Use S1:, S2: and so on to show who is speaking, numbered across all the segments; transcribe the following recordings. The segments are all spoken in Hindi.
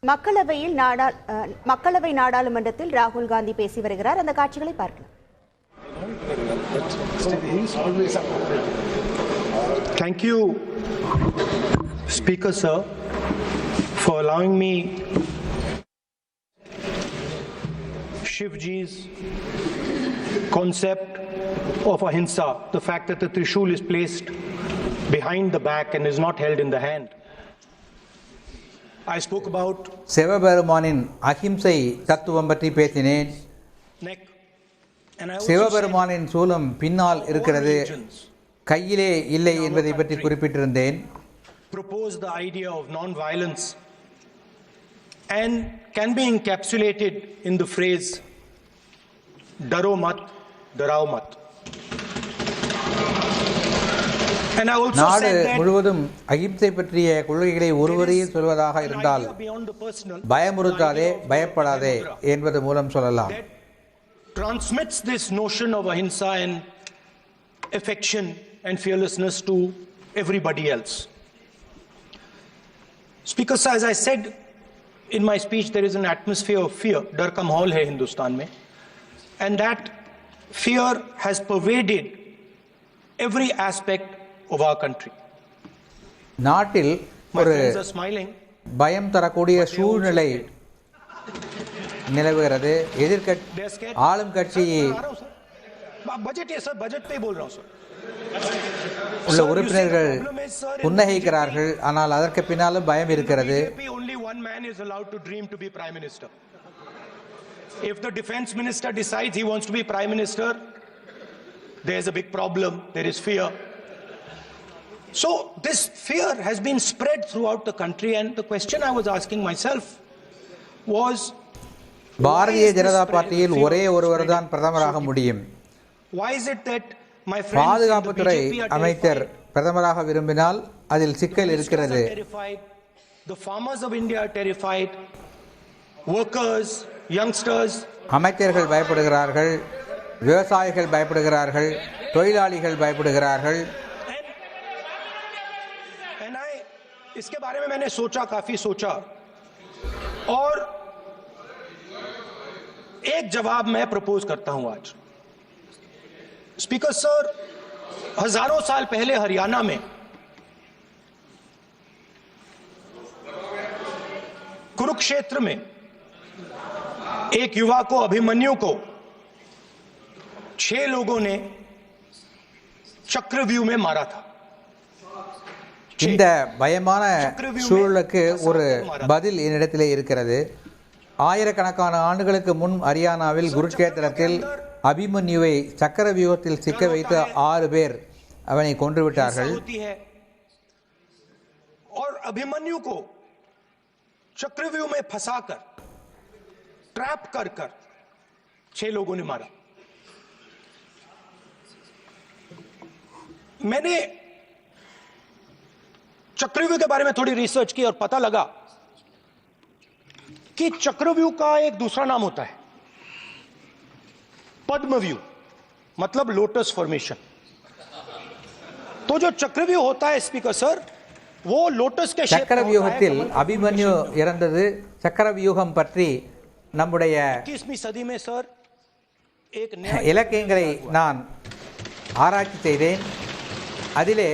S1: மக்களவை நாடாளுமன்றத்தில் ராகுல் காந்தி பேசி வருகிறார். அந்த காட்சிகளை பார்க்கலாம்.
S2: Thank you, Speaker Sir, for allowing me Shivji's concept of ahimsa, the fact that the trishul is placed behind the back and is not held in the hand. I spoke about
S3: சிவபெருமானின் அஹிம்சை தத்துவம் பற்றி பேசினேன். சிவபெருமானின் சூலம் பின்னால் இருக்கிறது, கையிலே இல்லை என்பதை பற்றி குறிப்பிட்டிருந்தேன்.
S2: Propose the idea of non-violence and can be encapsulated in the phrase daro mat darao mat.
S3: நாடு முழுவதும் அகிம்சை பற்றிய கொள்கைகளை ஒருவரையே சொல்வதாக இருந்தால் பயமுறுத்தாதே, பயப்படாதே என்பது மூலம் சொல்லலாம்.
S2: Transmits this notion of ahimsa and affection and fearlessness to everybody else. Speaker, as I said in my speech, there is an atmosphere of fear. Dar ka mahol hai Hindustan mein, and that fear has pervaded every aspect of our country.
S3: நாட்டில் ஒரு பயம் தரக்கூடிய சூழ்நிலை நிலவுகிறது. ஆளும் கட்சி உள்ள உறுப்பினர்கள் புன்னகைக்கிறார்கள், ஆனால் அதற்கு பின்னாலும் பயம் இருக்கிறது.
S2: If the defense minister decides he wants to be prime minister, there is a big problem. There is fear. So this fear has been spread throughout the country, and the question I was asking myself was,
S3: Bharatiya Janata பார்ட்டியில் ஒரே ஒருவர் தான் பிரதமராக முடியும்.
S2: Why is it that my friends
S3: பாதுகாப்புத்துறை அமைச்சர் பிரதமராக விரும்பினால் அதில் சிக்கல் இருக்கிறது.
S2: The farmers of India are terrified, workers, youngsters.
S3: அமைச்சர்கள் பயப்படுகிறார்கள், விவசாயிகள் பயப்படுகிறார்கள், தொழிலாளிகள் பயப்படுகிறார்கள்.
S2: इसके बारे में मैंने सोचा, काफी सोचा, और एक जवाब मैं प्रपोज करता हूं आज. स्पीकर सर, हजारों साल पहले हरियाणा में कुरुक्षेत्र में एक युवा को, अभिमन्यु को 6 लोगों ने चक्रव्यूह में मारा था.
S3: இந்த பயமான சூழலுக்கு ஒரு பதில் என்னிடத்திலே இருக்கிறது. ஆயிரக்கணக்கான ஆண்டுகளுக்கு முன் ஹரியானாவில் குருட்சேத்திரத்தில் அபிமன்யுவை சக்கர வியூகத்தில் சிக்க வைத்த 6 பேர் அவனை கொன்றுவிட்டார்கள்.
S2: और अभिमन्यु को चक्रव्यूह में फंसाकर, ट्रैप कर 6 लोगों ने मारा. मैंने चक्रव्यूह के बारे में थोड़ी रिसर्च की और पता लगा कि चक्रव्यूह का एक दूसरा नाम होता है पद्मव्यूह, मतलब लोटस फॉर्मेशन. तो जो चक्रव्यूह होता है स्पीकर सर, वो लोटस के शेप में
S3: சக்கரவியூகத்தில் அபிமன்யு இறந்தது. சக்கரவியூகம் பற்றி நம்முடைய
S2: 21वीं सदी में सर एक
S3: இலக்கியங்களை நான் ஆராய்ச்சி செய்தேன். அதிலே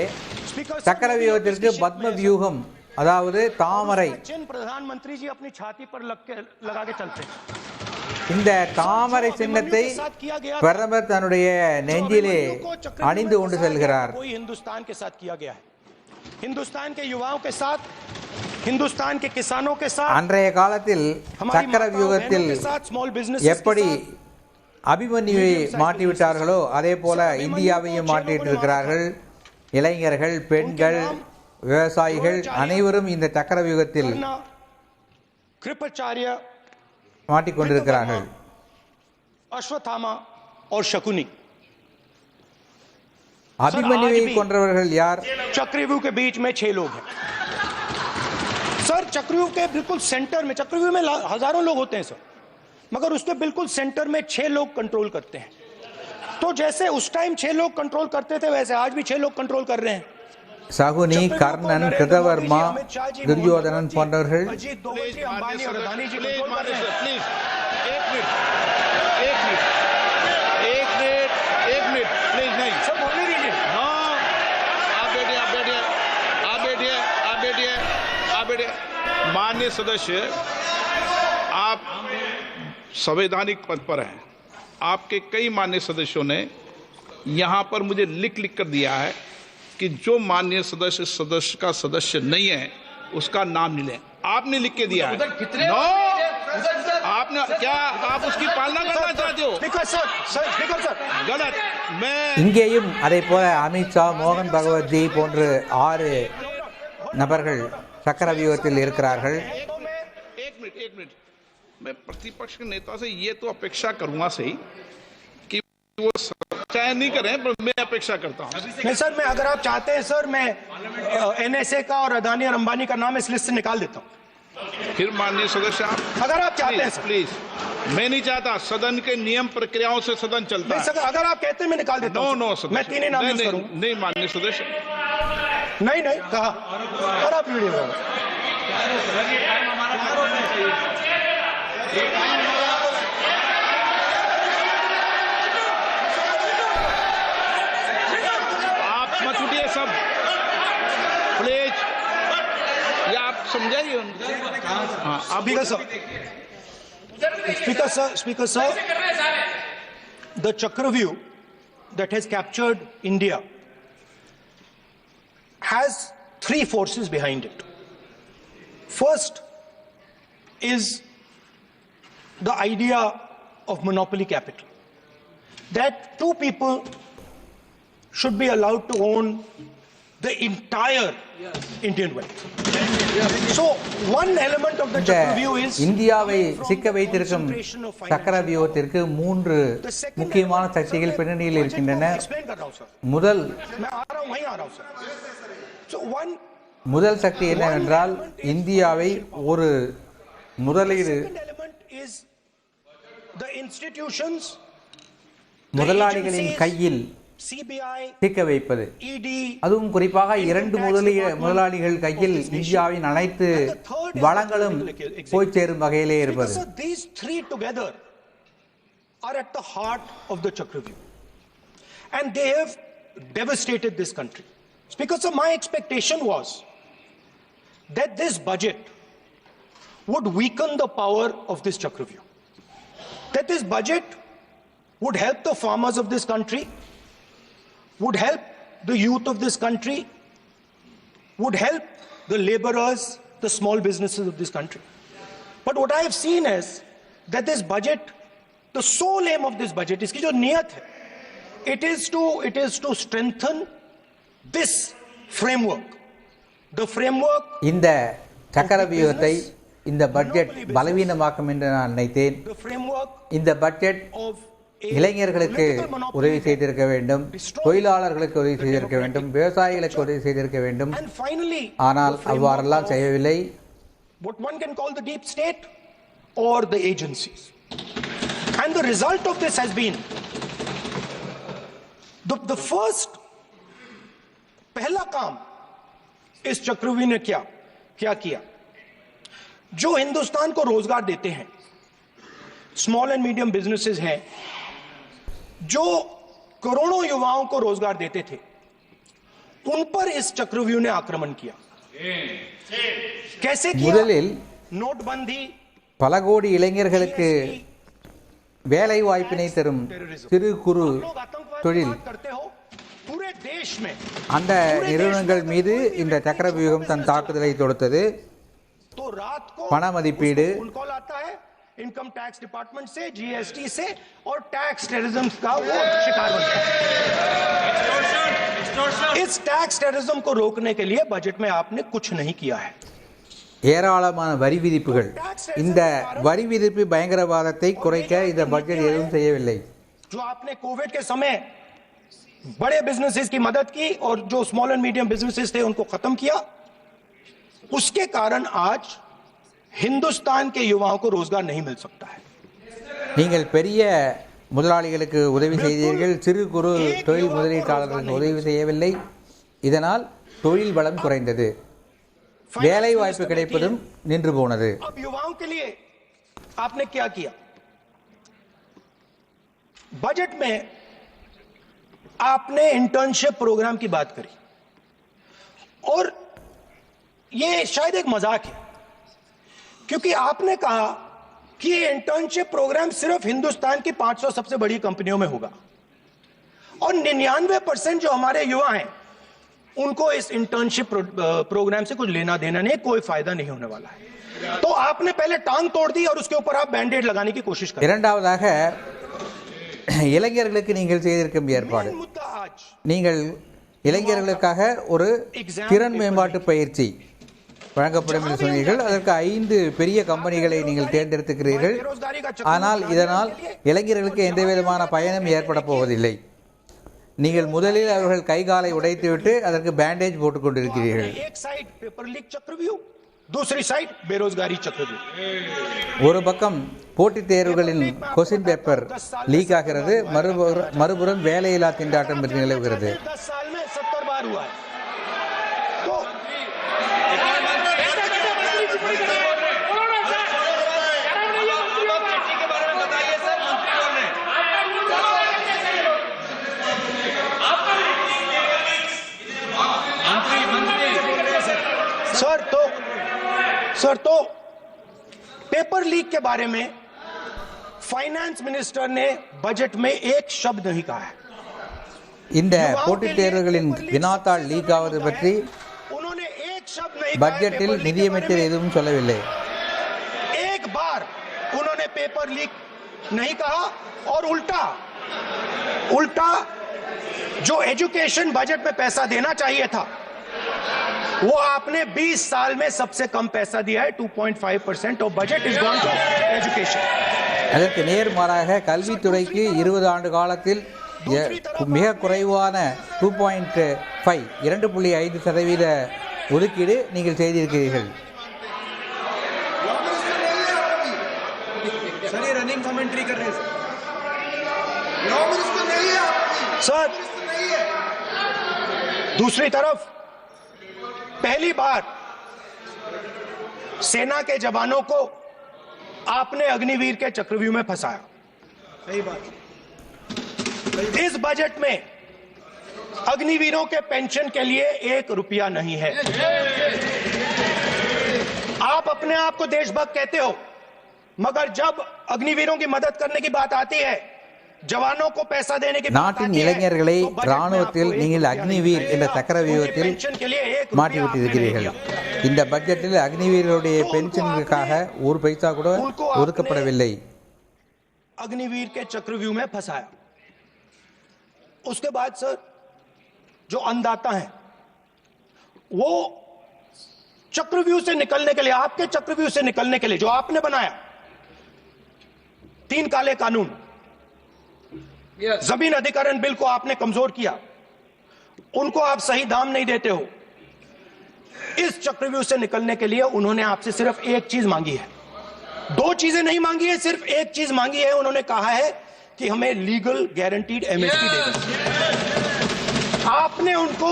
S3: சக்கரவியூகத்திற்கு பத்ம வியூகம், அதாவது தாமரை,
S2: प्रधानमंत्री जी अपनी छाती पर लगा के चलते हैं.
S3: இந்த தாமரை சின்னத்தை பிரதமர் தன்னுடைய நெஞ்சிலே அணிந்து கொண்டு செல்கிறார்.
S2: हिंदुस्तान के साथ किया गया है, हिंदुस्तान के युवाओं के साथ, हिंदुस्तान के किसानों के साथ.
S3: அன்றைய காலத்தில் சக்கரவியூகத்தில் எப்படி அபிமன்யுவை மாட்டிவிட்டார்களோ அதே போல இந்தியாவையும் மாட்டிவிட்டிருக்கிறார்கள். இளைஞர்கள், பெண்கள், விவசாயிகள் அனைவரும் இந்த சக்கரவியூகத்தில் மாட்டிக்கொண்டிருக்கிறார்கள்.
S2: अश्वत्थामा और शकुनी.
S3: अभिमन्युவை கொன்றவர்கள் யார்?
S2: चक्रव्यूह के बीच में 6 लोग हैं सर. चक्रव्यूह के बिल्कुल सेंटर में, चक्रव्यूह में हजारों लोग होते हैं सर, मगर उसके बिल्कुल सेंटर में 6 लोग कंट्रोल करते हैं. तो जैसे उस टाइम 6 लोग कंट्रोल करते थे, वैसे आज भी 6 लोग कंट्रोल कर रहे हैं.
S3: சகுனி கர்ணன் கிருதவர்மா துரியோதனன் போன்றவர்கள்
S2: अजीत दोवल जी, अंबानी और अदानी जी
S4: प्लीज
S2: कंट्रोल कर रहे हैं।
S4: प्लीज एक मिनट प्लीज नहीं
S2: सर बोलने दीजिए।
S4: हाँ आप बैठिए माननीय सदस्य, आप संवैधानिक पद पर हैं। आपके कई माननीय सदस्यों ने यहाँ पर मुझे लिख कर दिया है कि जो माननीय सदस्य का सदस्य नहीं है उसका नाम नहीं लें। आपने लिख के दिया है। नो, आपने क्या आप उसकी पालना करना चाहते हो?
S2: स्पीकर सर
S4: गलत। मैं
S3: இங்கேயும் அதே போல அமித்ஷா மோகன் பகவத்ஜி போன்று 6 நபர்கள் சக்கர வியூகத்தில் இருக்கிறார்கள்.
S4: एक मिनट मैं प्रतिपक्ष के नेता से ये तो अपेक्षा करूंगा सही कि वो चयन नहीं करें, पर मैं अपेक्षा करता हूं।
S2: नहीं सर, मैं अगर आप चाहते हैं सर, मैं एनएसए का और अदानी और अंबानी का नाम इस लिस्ट से निकाल देता हूं।
S4: फिर माननीय सदस्य आप
S2: अगर आप चाहते हैं सर।
S4: प्लीज, मैं नहीं चाहता। सदन के नियम प्रक्रियाओं से सदन चलता
S2: नहीं
S4: है।
S2: सर, अगर आप कहते हैं मैं निकाल देता हूं।
S4: नो
S2: मैं 3 ही नाम यूज करूंगा।
S4: नहीं माननीय सदस्य,
S2: नहीं कहा। और आप वीडियो करो।
S4: आप मत उठिए सब प्लीज, या आप समझाइए उनको। हाँ आप
S2: Speaker sir, the Chakravyuh that has captured India has 3 forces behind it. First is the idea of monopoly capital, that 2 people should be allowed to own the entire Indian wealth. So one element of the
S3: இந்த
S2: Chakravyuh is
S3: இந்தியாவை சிக்க வைத்திருக்கும் சக்கர வியூகத்திற்கு 3 முக்கியமான சக்திகள் பின்னணியில் இருக்கின்றன.
S2: explain कर रहा हूं सर।
S3: முதல்
S2: मैं आ रहा हूं, वहीं आ रहा हूं सर। So
S3: முதல் சக்தி என்னவென்றால் இந்தியாவை ஒரு முதலீடு
S2: second element is the institutions,
S3: முதலாளிகளின் கையில்
S2: CBI,
S3: சிக்க வைப்பது.
S2: ED,
S3: அதுவும் குறிப்பாக 2 முதலாளிகள் கையில் இந்தியாவின் அனைத்து வளங்களும் போய் சேரும் வகையிலே இருப்பது.
S2: because these 3 together are at the heart of the Chakravyuh, and they have devastated this country. Because my expectation was that this budget would weaken the power of this Chakravyuh, that this budget would help the farmers of this country, would help the youth of this country, would help the laborers, the small businesses of this country. But what I have seen is that this budget, the sole aim of this budget, iski jo niyat hai, it is to strengthen this framework, the framework.
S3: இந்த சக்கர வியூகத்தை இந்த பட்ஜெட் பலவீனமாக்கும் என்று நான் நினைத்தேன்.
S2: The framework
S3: இந்த பட்ஜெட்
S2: of
S3: இளைஞர்களுக்கு உதவி செய்திருக்க வேண்டும், தொழிலாளர்களுக்கு உதவி செய்திருக்க வேண்டும், விவசாயிகளுக்கு உதவி செய்திருக்க வேண்டும்.
S2: and finally
S3: ஆனால் அவ்வாறெல்லாம் செய்யவில்லை.
S2: what one can call the deep state or the agencies. And the result of this has been the first पहला काम इस चक्रव्यूह ने क्या किया, जो हिंदुस्तान को रोजगार देते हैं, स्मॉल एंड मीडियम बिजनेसेस हैं, जो करोड़ों युवाओं को रोजगार देते थे, उन पर इस चक्रव्यूह ने आक्रमण किया. कैसे किया?
S3: முதலில்
S2: नोटबंदी,
S3: பல கோடி இளைஞர்களுக்கு வேலை வாய்ப்பினை தரும் சிறு குறு
S2: लोग आतंकवाद
S3: தொழில்
S2: करते हो पूरे देश में,
S3: அந்த நிறுவனங்கள் மீது இந்த சக்கர வியூகம் தன் தாக்குதலை தொடுத்தது.
S2: तो रात को
S3: பண மதிப்பீடு,
S2: फोन कॉल आता है इनकम टैक्स डिपार्टमेंट से, जीएसटी से, और टैक्स टेररिज्म का वो शिकार बनता है. इस टैक्स टेररिज्म को रोकने के लिए बजट में आपने कुछ नहीं किया है.
S3: ஏராளமான வரி விதிப்புகள். இந்த வரி விதிப்பு பயங்கரவாதத்தை குறைக்க இந்த பட்ஜெட் எதுவும் செய்யவில்லை.
S2: जो आपने कोविड के समय बड़े बिजनेसेस की मदद की और जो स्मॉल एंड मीडियम बिजनेसेस थे उनको खत्म किया, उसके कारण आज हिंदुस्तान के युवाओं को रोजगार नहीं मिल सकता है.
S3: நீங்கள் பெரிய முதலாளிகளுக்கு உதவி செய்தீர்கள், சிறு குறு தொழில் முதலீட்டாளர்களுக்கு உதவி செய்யவில்லை. இதனால் தொழில் வளம் குறைந்தது, வேலை வாய்ப்பு கிடைப்பதும் நின்று போனது.
S2: अब युवाओं के लिए आपने क्या किया? बजट में आपने इंटर्नशिप प्रोग्राम की बात करी और ये शायद एक मजाक है, क्योंकि आपने कहा कि ये इंटर्नशिप प्रोग्राम सिर्फ हिंदुस्तान की 500 सबसे बड़ी कंपनियों में होगा और 99% जो हमारे युवा हैं उनको इस इंटर्नशिप प्रोग्राम से कुछ लेना देना नहीं, कोई फायदा नहीं होने वाला है. तो आपने पहले टांग तोड़ दी और उसके ऊपर आप बैंडेड लगाने की कोशिश कर.
S3: இரண்டாவதாக இளைஞர்களுக்கு நீங்கள் செய்திருக்கும் ஏற்பாடு,
S2: मुद्दा आज
S3: நீங்கள் இளைஞர்களுக்காக ஒரு திறன் மேம்பாட்டு பயிற்சி வழங்கப்படும் என்று சொன்னீர்கள். அதற்கு 5 பெரிய கம்பெனிகளை நீங்கள் தேர்ந்தெடுத்துக்கிறீர்கள். ஆனால் இதனால் இளைஞர்களுக்கு எந்த விதமான பயனும் ஏற்பட போவதில்லை. நீங்கள் முதலில் அவர்கள் கை காலை உடைத்துவிட்டு அதற்கு பேண்டேஜ் போட்டுக் கொண்டிருக்கிறீர்கள்.
S2: एक साइड पेपर लीक चक्रव्यूह, दूसरी साइड बेरोजगारी चक्रव्यूह.
S3: ஒரு பக்கம் போட்டித் தேர்வுகளின் கொஸ்டின் பேப்பர் லீக் ஆகிறது, மறுபுறம் வேலையில்லா திண்டாட்டம் நிலவுகிறது.
S2: 10 साल में 70 बार हुआ है. तो सर तो पेपर लीक के बारे में फाइनेंस मिनिस्टर ने बजट में एक शब्द नहीं कहा है.
S3: இந்த போட்டித் தேர்வுகளின் வினாத்தாள் லீக் ஆவது பற்றி
S2: उन्होंने एक शब्द नहीं कहा.
S3: பட்ஜெட்டில் நிதியமைச்சர் எதுவும் சொல்லவில்லை.
S2: एक बार उन्होंने पेपर लीक नहीं कहा और उल्टा जो एजुकेशन बजट में पैसा देना चाहिए था वो आपने 20 साल में सबसे कम पैसा दिया है. 2.5% of budget is gone to education.
S3: அதற்கு நேர்மாறாக கல்வித்துறைக்கு 20 ஆண்டு காலத்தில் மிக குறைவான 2.5% ஒதுக்கீடு நீங்கள் செய்திருக்கிறீர்கள்.
S2: रनिंग कमेंट्री कर रहे हैं सर. दूसरी तरफ पहली बार सेना के जवानों को आपने अग्निवीर के चक्रव्यूह में फंसाया. सही बात. इस बजट में अग्निवीरों के पेंशन के लिए 1 रुपया नहीं है. आप अपने आप को देशभक्त कहते हो, मगर जब अग्निवीरों की मदद करने की बात आती है, जवानों को पैसा देने की
S3: நாட்டின் இளைஞர்களை ராணுவத்தில் நீங்கள் அக்னிவீர் என்ற சக்கரவியூகத்தில் மாற்றிவிட்டிருக்கிறீர்கள். இந்த பட்ஜெட்டில் அக்னிவீரருடைய பென்ஷனுக்காக 1 பைசா கூட ஒதுக்கப்படவில்லை.
S2: अग्निवीर के चक्रव्यूह में फंसाया. उसके बाद सर जो अन्नदाता हैं वो चक्रव्यूह से निकलने के लिए, आपके चक्रव्यूह से निकलने के लिए जो आपने बनाया 3 काले कानून, जमीन अधिग्रहण बिल को आपने कमजोर किया, उनको आप सही दाम नहीं देते हो. इस चक्रव्यूह से निकलने के लिए उन्होंने आपसे सिर्फ एक चीज मांगी है. 2 चीजें नहीं मांगी है, सिर्फ एक चीज मांगी है. उन्होंने कहा है कि हमें लीगल गारंटीड एमएसपी दे दें. आपने उनको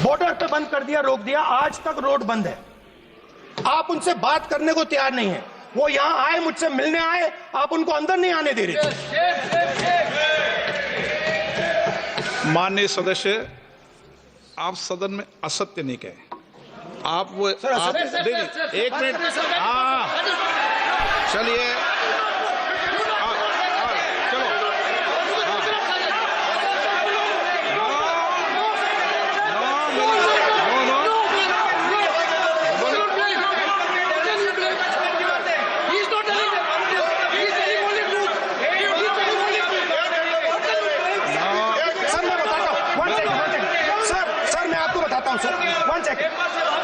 S2: बॉर्डर पे बंद कर दिया, रोक दिया. आज तक रोड बंद है. आप उनसे बात करने को तैयार नहीं है. वो यहां आए, मुझसे मिलने आए, आप उनको अंदर नहीं आने दे रहे.
S4: माननीय सदस्य, आप सदन में असत्य नहीं कहे. आप वो आप एक मिनट. हाँ चलिए चलो.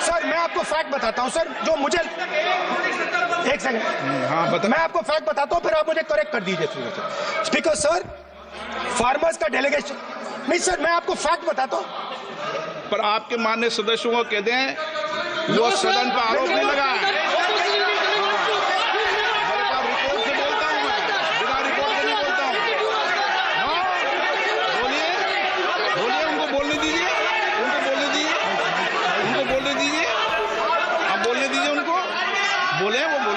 S2: सर मैं आपको फैक्ट बताता हूं सर, जो मुझे एक सेकंड.
S4: हाँ बता.
S2: मैं आपको फैक्ट बताता हूं, फिर आप मुझे करेक्ट कर दीजिए. स्पीकर सर, फार्मर्स का डेलीगेशन नहीं सर, मैं आपको फैक्ट बताता हूं.
S4: पर आपके माननीय सदस्यों को कह दें वो सदन पर आरोप नहीं लगा. रिपोर्ट से बोलता हूं मैं, बिना रिपोर्ट के नहीं बोलता हूं. बोलिए उनको बोलने दीजिए.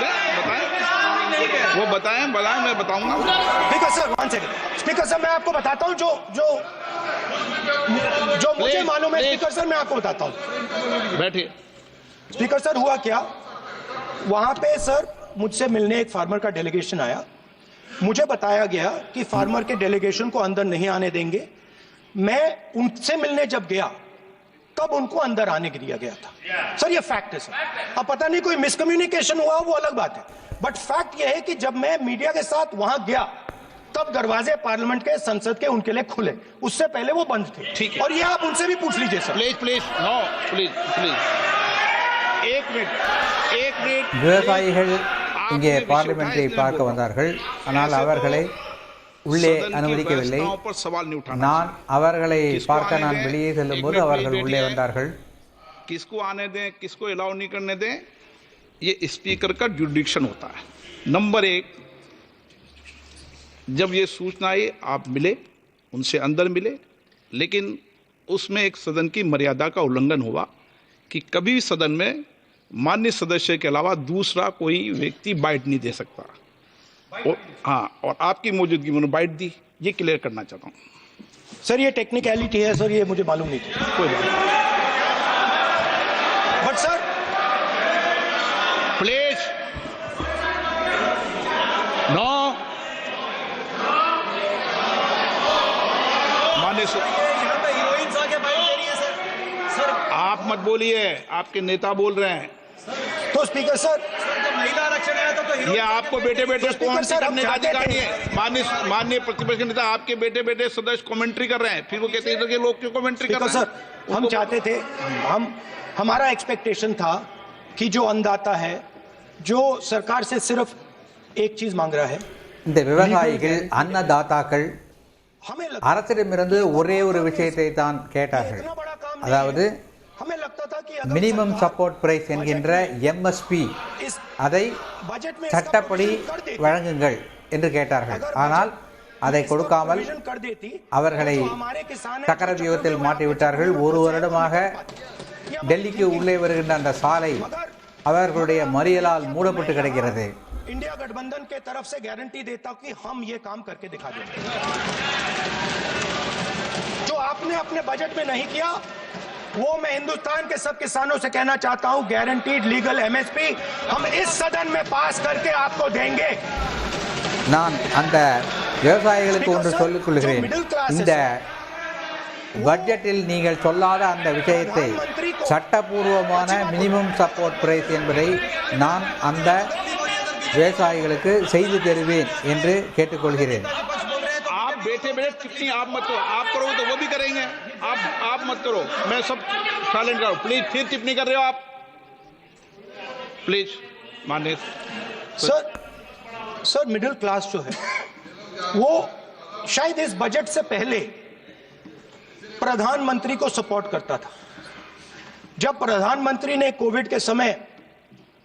S4: बोले, बताएं, वो बताएं, मैं बताऊंगा।
S2: Speaker sir, one second. Speaker sir, मैं आपको बताता हूं जो मुझे मालूम है। स्पीकर सर, मैं आपको बताता हूं।
S4: बैठिए।
S2: स्पीकर सर, हुआ क्या, वहां पे सर मुझसे मिलने एक फार्मर का डेलीगेशन आया। मुझे बताया गया कि फार्मर के डेलीगेशन को अंदर नहीं आने देंगे। मैं उनसे मिलने जब गया तब उनको अंदर आने दिया गया था। सर ये फैक्ट है सर। अब पता नहीं कोई मिसकम्युनिकेशन हुआ, वो अलग बात है, बट फैक्ट यह है कि जब मैं मीडिया के साथ वहां गया तब दरवाजे पार्लियामेंट के, संसद के उनके लिए खुले, उससे पहले वो बंद थे।
S4: ठीक है।
S2: और ये आप उनसे भी पूछ लीजिए सर।
S4: प्लीज नो, प्लीज एक मिनट
S3: விவசாயிகள் இங்கே பார்லிமெண்டை பார்க்க வந்தார்கள். ஆனால் அவர்களை உள்ளே அனுமதிக்கவில்லை. நான் அவர்களை பார்க்க நான் வெளியே செல்லும்போது அவர்கள் உள்ளே வந்தார்கள்.
S4: किसको आने दें, किसको अलाउ नहीं करने दें, ये स्पीकर का जुडिक्शन होता है। नंबर एक, जब ये सूचना आई आप मिले, उनसे अंदर मिले, लेकिन उसमें एक सदन की मर्यादा का उल्लंघन हुआ कि कभी भी सदन में माननीय सदस्य के अलावा दूसरा कोई व्यक्ति बाइट नहीं दे सकता। और आपकी मौजूदगी में बाइट दी, ये क्लियर करना चाहता हूं।
S2: सर ये टेक्निकलिटी है सर, ये मुझे मालूम नहीं थी। कोई बात नहीं। बट सर
S4: प्लीज नो, माननीय आप मत बोलिए, आपके नेता बोल रहे हैं।
S2: तो स्पीकर सर,
S5: महिला आरक्षण आया था तो
S4: ये आपको बेटे बेटे कमेंट्री करने का अधिकार नहीं है। माननीय प्रतिपक्ष के नेता आपके बेटे बेटे सदस्य कमेंट्री कर रहे हैं, फिर वो कहते हैं कि लोग क्यों कमेंट्री कर रहे हैं।
S2: सर हम चाहते थे, हमारा एक्सपेक्टेशन था कि जो अन्नदाता है, जो सरकार से सिर्फ एक चीज मांग रहा है,
S3: இந்த விவசாயிகள் அன்னதாத்தாக்கள்
S2: हमें
S3: அரசிடமிருந்து ஒரே ஒரு விஷயத்தை தான் கேட்டார்கள்.
S2: इतना बड़ा काम नहीं
S3: அதாவது
S2: है। हमें लगता था कि अगर
S3: மினிமம் சப்போர்ட் பிரைஸ் என்கின்ற எம்எஸ்பி
S2: इस
S3: அதை
S2: बजट में
S3: சட்டப்படி வழங்குங்கள் என்று கேட்டார்கள். ஆனால் அதை கொடுக்காமல்
S2: कर देती,
S3: அவர்களை
S2: हमारे किसान
S3: சக்கர வியூகத்தில் மாட்டிவிட்டார்கள். ஒரு வருடமாக டெல்லிக்கு உள்ளே வருகின்ற அந்த சாலை அவர்களுடைய மறியலால் மூடப்பட்டு கிடக்கிறது.
S2: इंडिया गठबंधन के तरफ से गारंटी देता कि हम ये काम करके दिखा देंगे। जो आपने अपने बजट में नहीं किया, वो मैं हिंदुस्तान के सब किसानों से कहना चाहता हूं, गारंटीड लीगल एमएसपी हम इस सदन में पास करके आपको देंगे।
S3: நான் அந்த விவசாயிகளுக்கு ஒன்று சொல்லிக் கொள்கிறேன். இந்த பட்ஜெட்டில் நீங்கள் சொல்லாத அந்த விஷயத்தை, சட்டபூர்வமான மினிமம் சப்போர்ட் பிரைஸ் என்பதை நான் அந்த விவசாயிகளுக்கு செய்து தருவேன் என்று கேட்டுக்கொள்கிறேன்.
S4: आप बैठे बैठे टिप्पणी आप मत करो, आप करोगे तो वो भी करेंगे। आप मत करो, मैं सब साइलेंट करो। प्लीज फिर टिप्पणी कर रहे हो आप, प्लीज माननीय
S2: सर मिडिल क्लास जो है वो शायद इस बजट से पहले प्रधानमंत्री को सपोर्ट करता था। जब प्रधानमंत्री ने कोविड के समय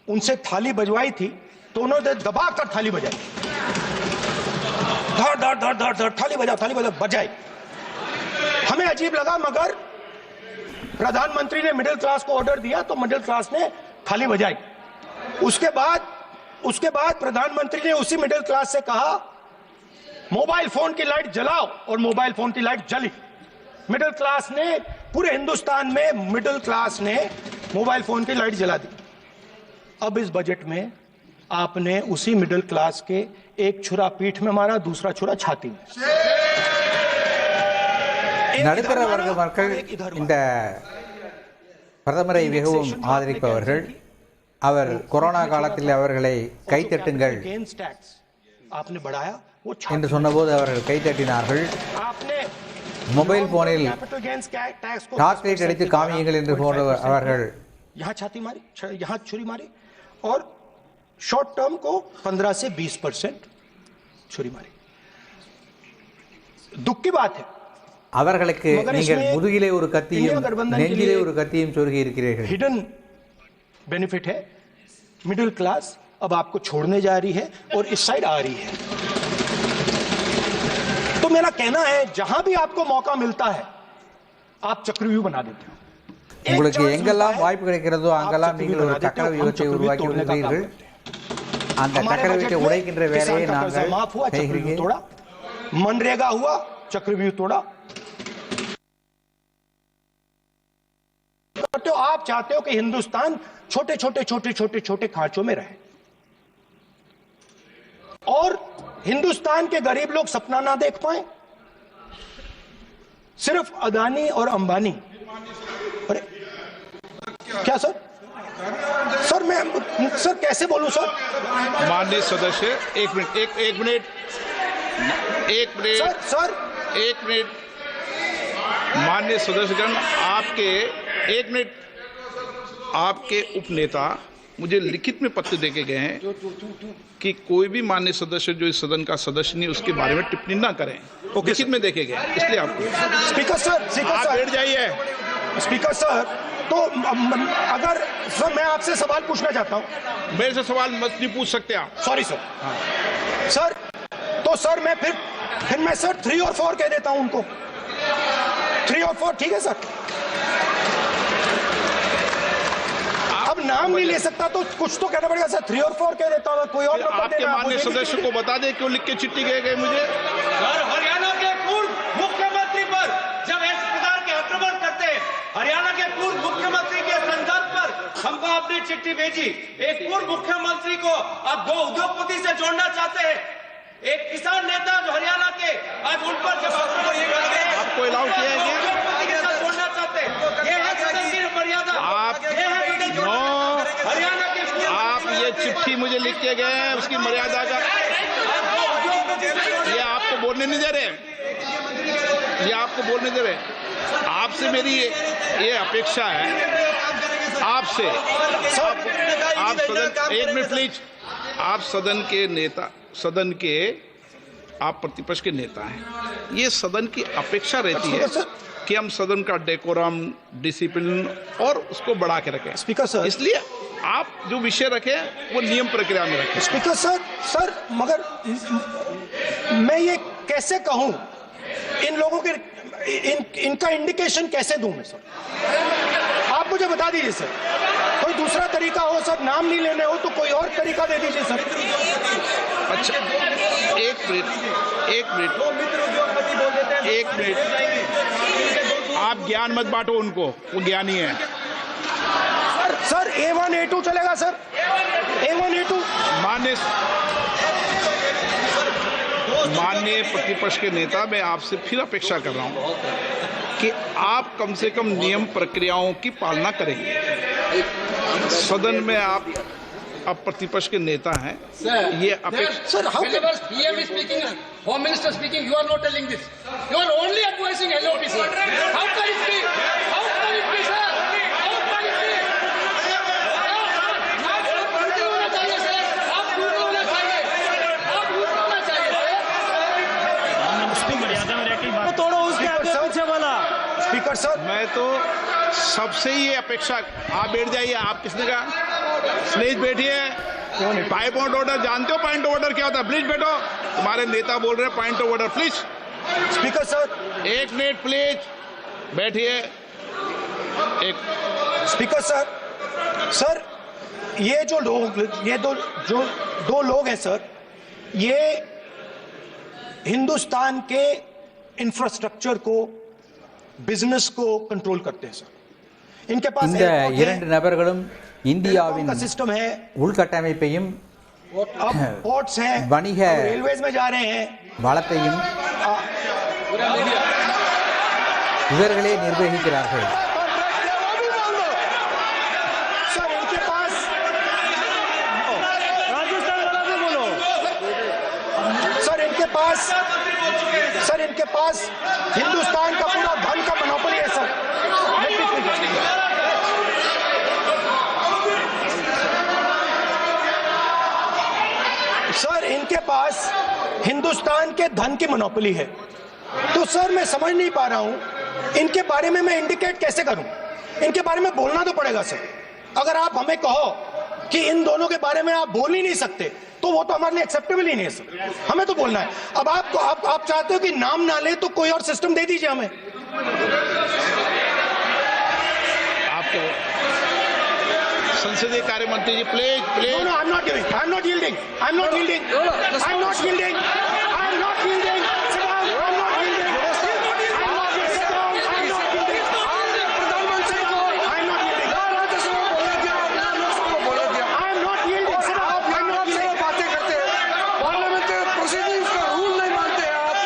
S2: उनसे थाली बजवाई थी तो उन्होंने दबाकर थाली बजाई, धड़ धड़ धड़ धड़ धड़ थाली बजा बजाई। हमें अजीब लगा, मगर प्रधानमंत्री ने मिडिल क्लास को ऑर्डर दिया तो मिडिल क्लास ने थाली बजाई। उसके बाद प्रधानमंत्री ने उसी मिडिल क्लास से कहा मोबाइल फोन की लाइट जलाओ, और मोबाइल फोन की लाइट जली। मिडिल क्लास ने, पूरे हिंदुस्तान में मिडिल क्लास ने मोबाइल फोन की लाइट जला दी। अब इस बजट में आपने उसी मिडिल क्लास के एक छुरा पीठ में मारा, दूसरा छुरा छाती में।
S3: நடுத்தர வர்க்க மக்கள் இந்த பிரதமரை மிகவும் ஆதரிப்பவர்கள். அவர் கொரோனா காலத்தில் அவர்களை கைத்தட்டுங்கள் என்று சொன்னபோது அவர்கள் கைத்தட்டினார்கள். மொபைல் போனில் டார்ச் லைட் அடித்து காமியுங்கள் என்று போன்ற அவர்கள்
S2: और शॉर्ट टर्म को 15 से 20% छुरी मारी। दुख की बात है,
S3: அவர்களுக்கு நீங்கள் முதுகிலே ஒரு கத்தியும் நெஞ்சிலே ஒரு கத்தியும் சொருகி இருக்கிறீர்கள்.
S2: हिडन बेनिफिट है। मिडिल क्लास अब आपको छोड़ने जा रही है और इस साइड आ रही है। तो मेरा कहना है, जहां भी आपको मौका मिलता है आप चक्रव्यूह बना देते हो।
S3: உங்களுக்கு எங்கெல்லாம் வாய்ப்பு கிடைக்கிறதோ அங்கெல்லாம் நீங்கள் ஒரு சக்கர வியூகத்தை உருவாக்கி விடுகிறீர்கள். அந்த
S2: हमारे
S3: டக்கரை
S2: बजट
S3: வீட்டை
S2: में
S3: உடைக்கின்ற வேலையை
S2: किसान का कर्जा
S3: நாங்கள்
S2: माफ हुआ, चक्रव्यूह
S3: செய்கிறீர்கள்.
S2: तोड़ा, मनरेगा हुआ, चक्रव्यूह तोड़ा। करते हो, आप चाहते हो कि हिंदुस्तान छोटे छोटे छोटे छोटे छोटे खांचों में रहे और हिंदुस्तान के गरीब लोग सपना ना देख पाए। सिर्फ अदानी और अंबानी। अरे क्या सर? सर मैं सर कैसे बोलूं सर?
S4: माननीय सदस्य एक मिनट एक मिनट
S2: सर सर
S4: एक मिनट माननीय सदस्यगण, आपके एक मिनट, आपके उपनेता मुझे लिखित में पत्र देके गए हैं कि कोई भी माननीय सदस्य जो इस सदन का सदस्य नहीं उसके बारे में टिप्पणी ना करें। लिखित में देखे गए, इसलिए आपको
S2: स्पीकर सर
S4: आप बैठ जाइए।
S2: स्पीकर सर, तो अगर सर मैं आपसे सवाल पूछना चाहता हूं।
S4: मेरे से सवाल मत नहीं पूछ सकते आप।
S2: Sorry sir. सर तो सर मैं फिर मैं सर 3 और 4 कह देता हूं उनको। 3 और 4 ठीक है सर? अब नाम नहीं ले सकता तो कुछ तो कहना पड़ेगा सर। 3 और 4 कह देता हूं, कोई और नंबर
S4: आपके
S2: देना।
S4: माननीय सदस्य को बता दें क्यों लिख के चिट्ठी गए मुझे।
S5: सर, हरियाणा के पूर्व मुख्यमंत्री पर जब इस प्रकार के आक्रमण करते हैं, हरियाणा के पूर्व मुख्यमंत्री के संदर्भ पर हमको आपने चिट्ठी भेजी। एक पूर्व मुख्यमंत्री को आप 2 उद्योगपति से जोड़ना चाहते हैं, एक किसान नेता जो हरियाणा के, आज उन पर जब
S4: आपको अलाउ किया है क्या?
S5: उद्योगपति के साथ जोड़ना चाहते हैं, ये है सदन की मर्यादा।
S4: आप
S5: हरियाणा के
S4: आप ये चिट्ठी मुझे लिख के गए हैं, उसकी मर्यादा का ये आपको बोलने नहीं दे रहे, ये आपको बोलने दे रहे। आपसे मेरी ये अपेक्षा है आपसे। आप सदन, एक मिनट प्लीज, आप सदन के नेता, सदन के आप प्रतिपक्ष के नेता हैं। ये सदन की अपेक्षा रहती है कि हम सदन का डेकोरम, डिसिप्लिन और उसको बढ़ा के रखें।
S2: स्पीकर सर,
S4: इसलिए आप जो विषय रखें वो नियम प्रक्रिया में रखें।
S2: स्पीकर सर मगर मैं ये कैसे कहूं, इन लोगों के इनका इंडिकेशन कैसे दूं मैं सर? आप मुझे बता दीजिए सर, कोई दूसरा तरीका हो सर, नाम नहीं लेने हो तो कोई और तरीका दे दीजिए सर।
S4: अच्छा एक मिनट, आप ज्ञान मत बांटो उनको, वो ज्ञानी है।
S2: सर A1 A2 चलेगा सर? A1 A2
S4: माननीय प्रतिपक्ष के नेता, मैं आपसे फिर अपेक्षा कर रहा हूं कि आप कम से कम नियम प्रक्रियाओं की पालना करेंगे। सदन में आप प्रतिपक्ष के नेता हैं, ये अपेक्षा।
S2: Sir how
S6: PM is speaking, Home Minister speaking, you are not telling this. You are only advising LOP, sir. How can it be? How can it be, sir? How can it be?
S5: तोड़ो उसके आगे पीछे वाला।
S2: स्पीकर सर,
S4: मैं तो सबसे ही ये अपेक्षा, आप बैठ जाइए। आप किसने कहा? प्लीज बैठिए। पॉइंट ऑफ ऑर्डर जानते हो? पॉइंट ऑफ ऑर्डर क्या होता है? प्लीज बैठो। तुम्हारे नेता बोल रहे हैं point of order, please.
S2: Speaker sir,
S4: एक मिनट प्लीज, बैठिए। एक
S2: स्पीकर सर ये जो लोग, ये दो लोग हैं सर, ये हिंदुस्तान के इंफ्रास्ट्रक्चर को, बिजनेस को कंट्रोल करते हैं सर। इनके पास
S3: இந்த இரண்டு நபர்களும் இந்தியாவின்
S2: का सिस्टम है,
S3: உள்கட்டமைப்பையும்
S2: अब पोर्ट्स हैं,
S3: வணிக
S2: रेलवेज में जा रहे हैं,
S3: வளத்தையும் இவர்களே நிர்வகிக்கிறார்கள்।
S2: सर इनके पास,
S5: राजस्थान वाला भी बोलो।
S2: सर इनके पास हिंदुस्तान का पूरा धन का मोनोपोली है सर। सर इनके पास हिंदुस्तान के धन की मोनोपोली है। तो सर मैं समझ नहीं पा रहा हूं इनके बारे में मैं इंडिकेट कैसे करूं? इनके बारे में बोलना तो पड़ेगा सर। अगर आप हमें कहो कि इन दोनों के बारे में आप बोल ही नहीं सकते तो वो तो हमारे लिए एक्सेप्टेबल ही नहीं है सर। हमें तो बोलना है। अब आप चाहते हो कि नाम ना ले तो कोई और सिस्टम दे दीजिए हमें।
S4: आपको संसदीय कार्य मंत्री जी please
S2: No,
S4: please
S2: no, I'm not giving. I'm not yielding. I'm not yielding. I'm not yielding. I'm not yielding. Sit down. I'm not yielding. I'm not yielding. Sit down. I'm not yielding.
S7: प्रधानमंत्री को
S2: I'm not yielding.
S7: राज्यसभा में बोला दिया, आपने लोकसभा में बोला दिया।
S2: I'm not yielding. Sit down.
S7: आप
S2: I'm not
S7: से
S2: yielding.
S7: बातें करते हैं, पार्लियामेंट्री प्रोसीडिंग्स का रूल नहीं मानते हैं आप,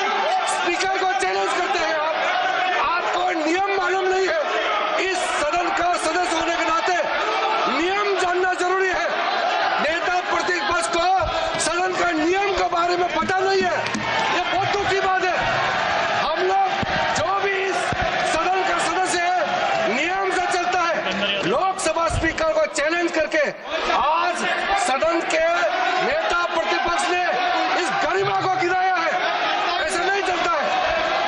S7: स्पीकर को चैलेंज करते हैं आपको नियम मालूम नहीं है। इस सदन का सदस्य होने के नाते नियम जानना जरूरी है। नेता प्रतिपक्ष को सदन का नियम के बारे में पता नहीं है, ये बहुत दुख की बात है। हम लोग जो भी इस सदन का सदस्य है नियम से चलता है। लोकसभा स्पीकर को चैलेंज करके आज सदन के नेता प्रतिपक्ष ने इस गरिमा को गिराया है। ऐसा नहीं चलता है।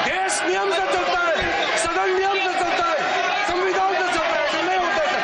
S7: देश नियम से चलता है, सदन नियम से चलता है, संविधान से चलता है। ऐसा नहीं होता है।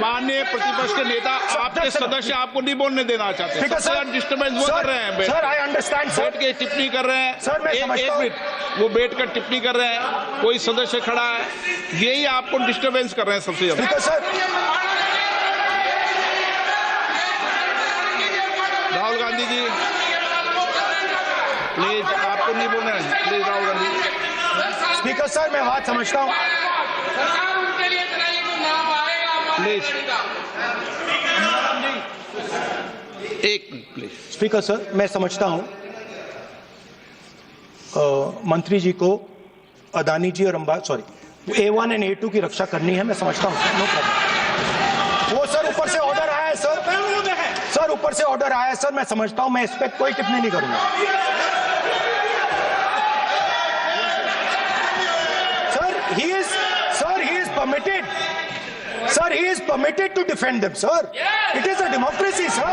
S4: माननीय प्रतिपक्ष के नेता आपके सदस्य आपको नहीं बोलने देना चाहते,
S2: Speaker,
S4: सबसे ज्यादा डिस्टर्बेंस वो कर रहे हैं। बैठ
S2: Sir, I understand, sir.
S4: बैठ के टिप्पणी कर रहे हैं।
S2: Sir, मैं
S4: एक
S2: समझता हूं।
S4: मिनट, वो बैठ कर टिप्पणी कर रहे हैं, कोई सदस्य खड़ा है, यही आपको डिस्टर्बेंस कर रहे हैं सबसे ज्यादा।
S2: Speaker, sir.
S4: Rahul Gandhi ji please, आपको नहीं बोलना है, please Rahul Gandhi.
S2: Speaker, sir, मैं बात समझता हूँ।
S4: प्लीज एक मिनट प्लीज।
S2: स्पीकर सर, मैं समझता हूं मंत्री जी को अदानी जी और A1 एंड A2 की रक्षा करनी है, मैं समझता हूं। No problem. वो सर ऊपर से ऑर्डर आया है सर, ऊपर से ऑर्डर आया है सर, मैं समझता हूं। मैं इस पर कोई टिप्पणी नहीं करूंगा। Sir he is permitted. Sir, he is permitted to defend them, sir. It is a democracy, sir.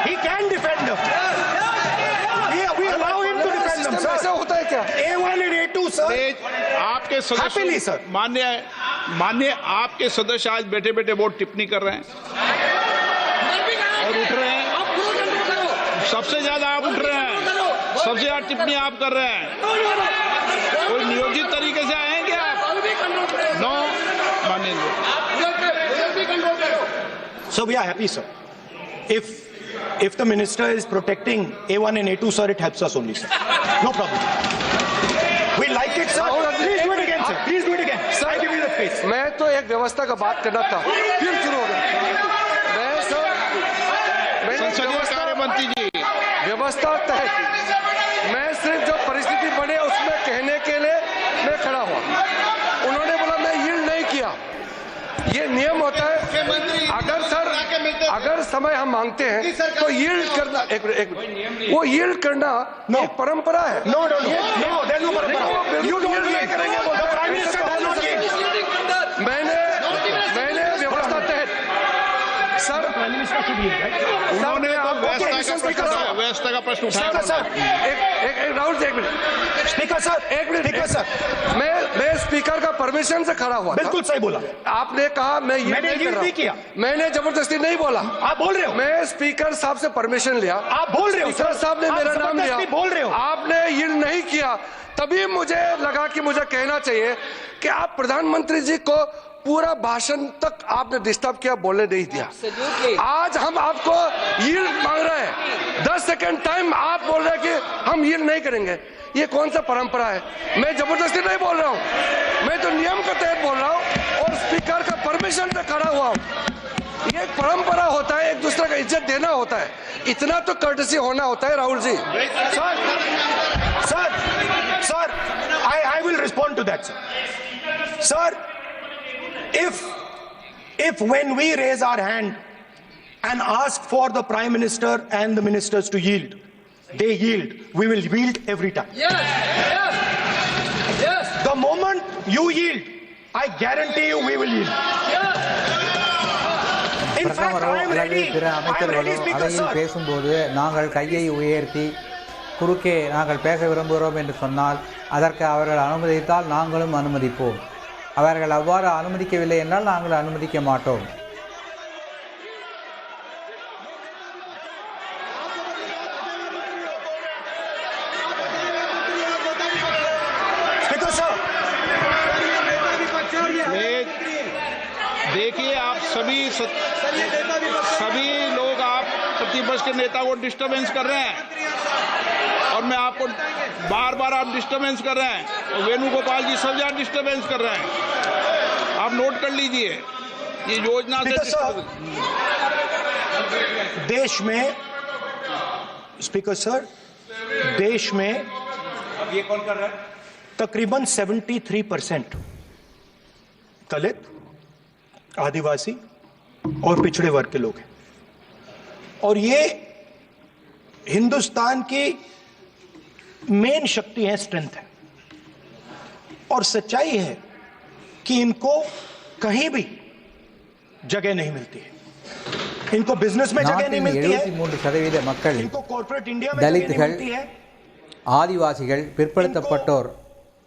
S2: He can defend them. We allow him to defend them, sir.
S7: ऐसा होता है क्या?
S2: A1 and A2, sir.
S4: Please, आपके
S2: Happily,
S4: सदस्य
S2: sir.
S4: मान्य आपके सदस्य आज बैठे बैठे बहुत टिप्पणी कर रहे हैं और उठ रहे हैं। सबसे ज्यादा आप उठ रहे हैं, सबसे ज्यादा टिप्पणी आप कर रहे हैं। कोई नियोजित तरीके से आए हैं क्या आप? नो मान्य।
S2: So we are happy, sir. If the minister is protecting A1 and A2, sir, it helps us only, sir. No problem. We like it, sir. Please do it again, sir. Please do it again. Sir, I give you the space.
S7: मैं तो एक व्यवस्था का बात करना था, फिर शुरू हो गया।
S4: संसदीय कार्य मंत्री जी,
S7: व्यवस्था तय की। मैं सिर्फ जो परिस्थिति बने उसमें कहने के लिए मैं खड़ा हुआ। उन्होंने बोला मैं यील्ड नहीं किया। ये नियम होता है। अगर समय हम मांगते हैं तो यील्ड करना, एक मिनट, वो यील्ड करना एक परंपरा है।
S2: No, there's no परंपरा। You don't yield. The Prime Minister does not yield.
S7: मैंने व्यवस्था तहत सर
S4: उन्होंने व्यवस्था का प्रश्न उठाया।
S7: सर एक राहुल जी, एक मिनट।
S2: स्पीकर सर,
S7: मैं स्पीकर का परमिशन से खड़ा हुआ था।
S2: बिल्कुल सही बोला।
S7: आपने कहा
S2: मैंने yield नहीं किया।
S7: मैंने जबरदस्ती नहीं बोला।
S2: आप बोल रहे हो।
S7: मैं स्पीकर साहब से परमिशन लिया।
S2: आप बोल रहे हो।
S7: स्पीकर साहब ने मेरा नाम लिया।
S2: बोल रहे हो।
S7: आपने यील्ड नहीं किया, तभी मुझे लगा कि मुझे कहना चाहिए कि आप प्रधानमंत्री जी को पूरा भाषण तक आपने डिस्टर्ब किया, बोलने नहीं दिया। आज हम आपको यील्ड मांग रहे हैं, 10 सेकंड टाइम आप बोल रहे हैं कि हम यील्ड नहीं करेंगे। ये कौन सा परंपरा है? मैं जबरदस्ती नहीं बोल रहा हूँ, मैं तो नियम के तहत बोल रहा हूँ और स्पीकर का परमिशन से खड़ा हुआ हूँ। ये एक परंपरा होता है, एक दूसरे का इज्जत देना होता है, इतना तो कर्टसी होना होता है। Rahul ji,
S2: sir, I will respond to that, sir. Sir, if when we raise our hand and ask for the Prime Minister and the ministers to yield, they yield, we will yield every time.
S6: Yes.
S2: The moment you yield, I guarantee you we will yield.
S3: பிரதமரோ அல்லது பிற அமைச்சர்களோ அவையில் பேசும்போது நாங்கள் கையை உயர்த்தி குறுக்கே நாங்கள் பேச விரும்புகிறோம் என்று சொன்னால் அதற்கு அவர்கள் அனுமதித்தால் நாங்களும் அனுமதிப்போம். அவர்கள் அவ்வாறு அனுமதிக்கவில்லை என்றால் நாங்கள் அனுமதிக்க மாட்டோம்.
S4: देखिए, आप सभी लोग आप प्रतिपक्ष के नेता को डिस्टर्बेंस कर रहे हैं और मैं आपको बार बार आप डिस्टर्बेंस कर रहे हैं और वेणुगोपाल जी सब जगह डिस्टर्बेंस कर रहे हैं. आप नोट कर लीजिए ये योजना से
S2: देश में स्पीकर सर देश में
S5: अब ये कौन कर रहा है?
S2: तकरीबन 73% दलित, आदिवासी और पिछड़े वर्ग के लोग हैं और ये हिंदुस्तान की मेन शक्ति है, स्ट्रेंथ है और सच्चाई है कि इनको कहीं भी जगह नहीं मिलती है. इनको बिजनेस में जगह नहीं मिलती है,
S3: 73% மக்கள்
S2: इनको कॉर्पोरेट इंडिया में जगह नहीं
S3: தலித்துகள்,
S2: मिलती है.
S3: ஆதிவாசிகள், பிற்படுத்தப்பட்டோர்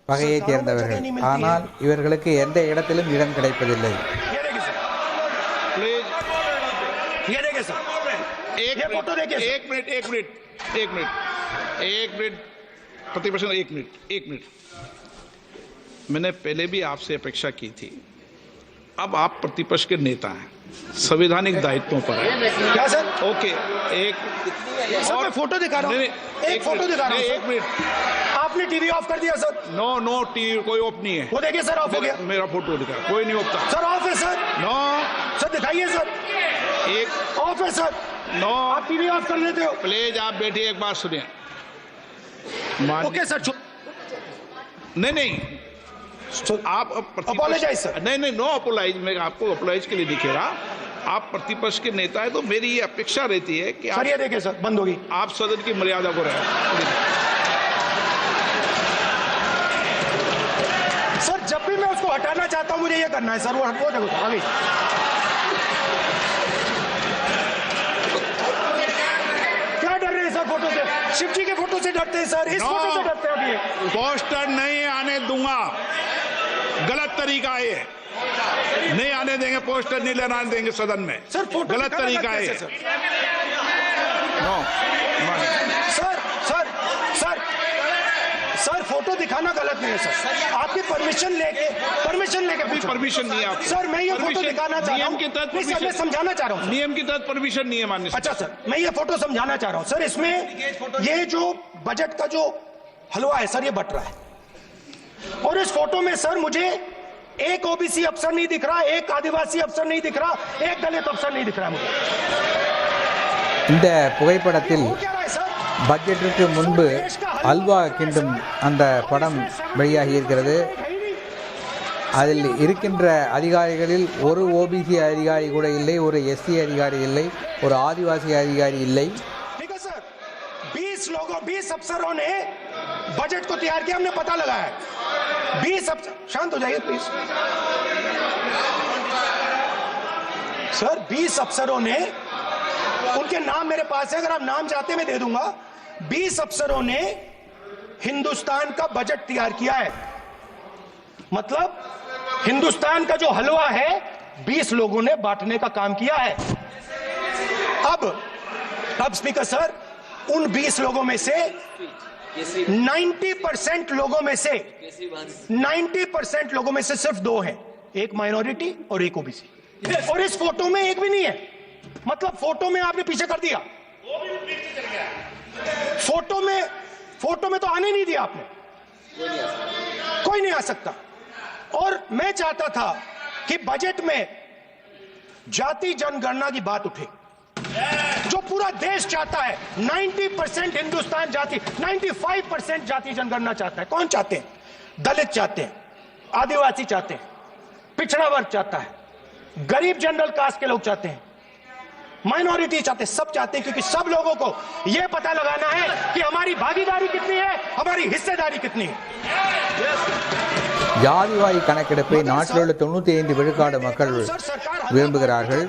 S3: வகையைச் சேர்ந்தவர்கள். ஆனால் இவர்களுக்கு எந்த இடத்திலும் இடம் கிடைப்பதில்லை.
S2: ये देखिए सर,
S4: एक मिनट प्रतिपक्ष, एक मिनट. मैंने पहले भी आपसे अपेक्षा की थी. अब आप प्रतिपक्ष के नेता हैं, संवैधानिक दायित्वों पर है.
S2: क्या सर?
S4: ओके, एक
S2: सर मैं फोटो दिखा रहा हूँ. एक फोटो दिखा रहा हूँ.
S4: एक मिनट.
S2: आपने टीवी ऑफ कर दिया सर.
S4: नो टीवी कोई ऑफ नहीं है.
S2: वो देखिए सर, ऑफ हो गया.
S4: मेरा फोटो दिखा, कोई नहीं होता.
S2: सर ऑफ है सर.
S4: नो
S2: सर दिखाइए सर.
S4: एक
S2: ऑफ है सर.
S4: नो,
S2: आप टीवी ऑफ कर लेते हो.
S4: प्लीज आप बैठिए, एक बात सुनिए.
S2: Okay sir.
S4: नहीं आप
S2: Apologize, sir.
S4: नहीं नो अपोलाइज. मैं आपको अपोलाइज के लिए नहीं कह रहा. आप प्रतिपक्ष के नेता है तो मेरी ये अपेक्षा रहती है कि
S2: सर ये देखिए सर, बंद होगी.
S4: आप सदन की मर्यादा को रहे.
S2: सर जब भी मैं उसको हटाना चाहता हूं मुझे ये करना है सर. वो हटो देखो आगे. क्या डर रहे हैं सर फोटो से? शिव जी के फोटो से डरते हैं सर. इस फोटो से डरते हैं अभी.
S4: पोस्टर नहीं आने दूंगा. गलत तरीका है, नहीं आने देंगे. पोस्टर नहीं लेना देंगे सदन में.
S2: सर फोटो
S4: गलत तरीका है. नो
S2: सर फोटो दिखाना गलत नहीं है सर. आपकी परमिशन लेके परमिशन
S4: नहीं है आपकी.
S2: सर मैं ये फोटो दिखाना चाह रहा
S4: नियम
S2: हूँ.
S4: के तहत
S2: नहीं सर मैं समझाना चाह रहा हूँ.
S4: नियम के तहत परमिशन नहीं है माननीय.
S2: अच्छा सर मैं ये फोटो समझाना चाह रहा हूँ सर. इसमें ये जो बजट का जो हलवा है सर ये बट रहा है और इस फोटो में सर मुझे एक ओबीसी अफसर नहीं दिख रहा, एक आदिवासी अफसर नहीं दिख रहा, एक दलित अफसर नहीं दिख रहा है मुझे.
S3: இந்த புகைப்படத்தில்
S2: वो क्या रहा है सर?
S3: பட்ஜெட்டிற்கு முன்பு அல்வா கிண்டும் அந்த படம் வெளியாகி இருக்கிறது. அதில் இருக்கின்ற அதிகாரிகளில் ஒரு ஓபிசி அதிகாரி கூட இல்லை, ஒரு எஸ்சி அதிகாரி இல்லை, ஒரு ஆதிவாசி அதிகாரி இல்லை.
S2: ठीक है सर. 20 अफसरों ने बजट को तैयार किया, हमने पता लगाया. 20 अफसर. शांत हो जाइए प्लीज सर. 20 अफसरों ने, उनके नाम मेरे पास है, अगर आप नाम चाहते मैं दे दूंगा. 20 अफसरों ने हिंदुस्तान का बजट तैयार किया है. मतलब हिंदुस्तान का जो हलवा है 20 लोगों ने बांटने का काम किया है. अब स्पीकर सर उन 20 लोगों में से 90% लोगों में से सिर्फ 2 हैं, एक माइनॉरिटी और एक ओबीसी. और इस फोटो में एक भी नहीं है. मतलब फोटो में आपने पीछे कर दिया. फोटो में तो आने नहीं दिया आपने. कोई नहीं आ सकता. और मैं चाहता था कि बजट में जाति जनगणना की बात उठे जो पूरा देश चाहता है. 90% हिंदुस्तान जाति, 95% जाति जनगणना चाहता है. कौन चाहते हैं? दलित चाहते हैं, आदिवासी चाहते हैं, पिछड़ा वर्ग चाहता है, गरीब जनरल कास्ट के लोग चाहते हैं, माइनॉरिटी चाहते हैं, सब चाहते हैं. क्योंकि सब लोगों को यह पता लगाना है कि हमारी भागीदारी कितनी है, हमारी हिस्सेदारी कितनी है.
S3: ஜாதிவாரி கணக்கெடுப்பை நாட்டில் உள்ள 95% மக்கள் விரும்புகிறார்கள்,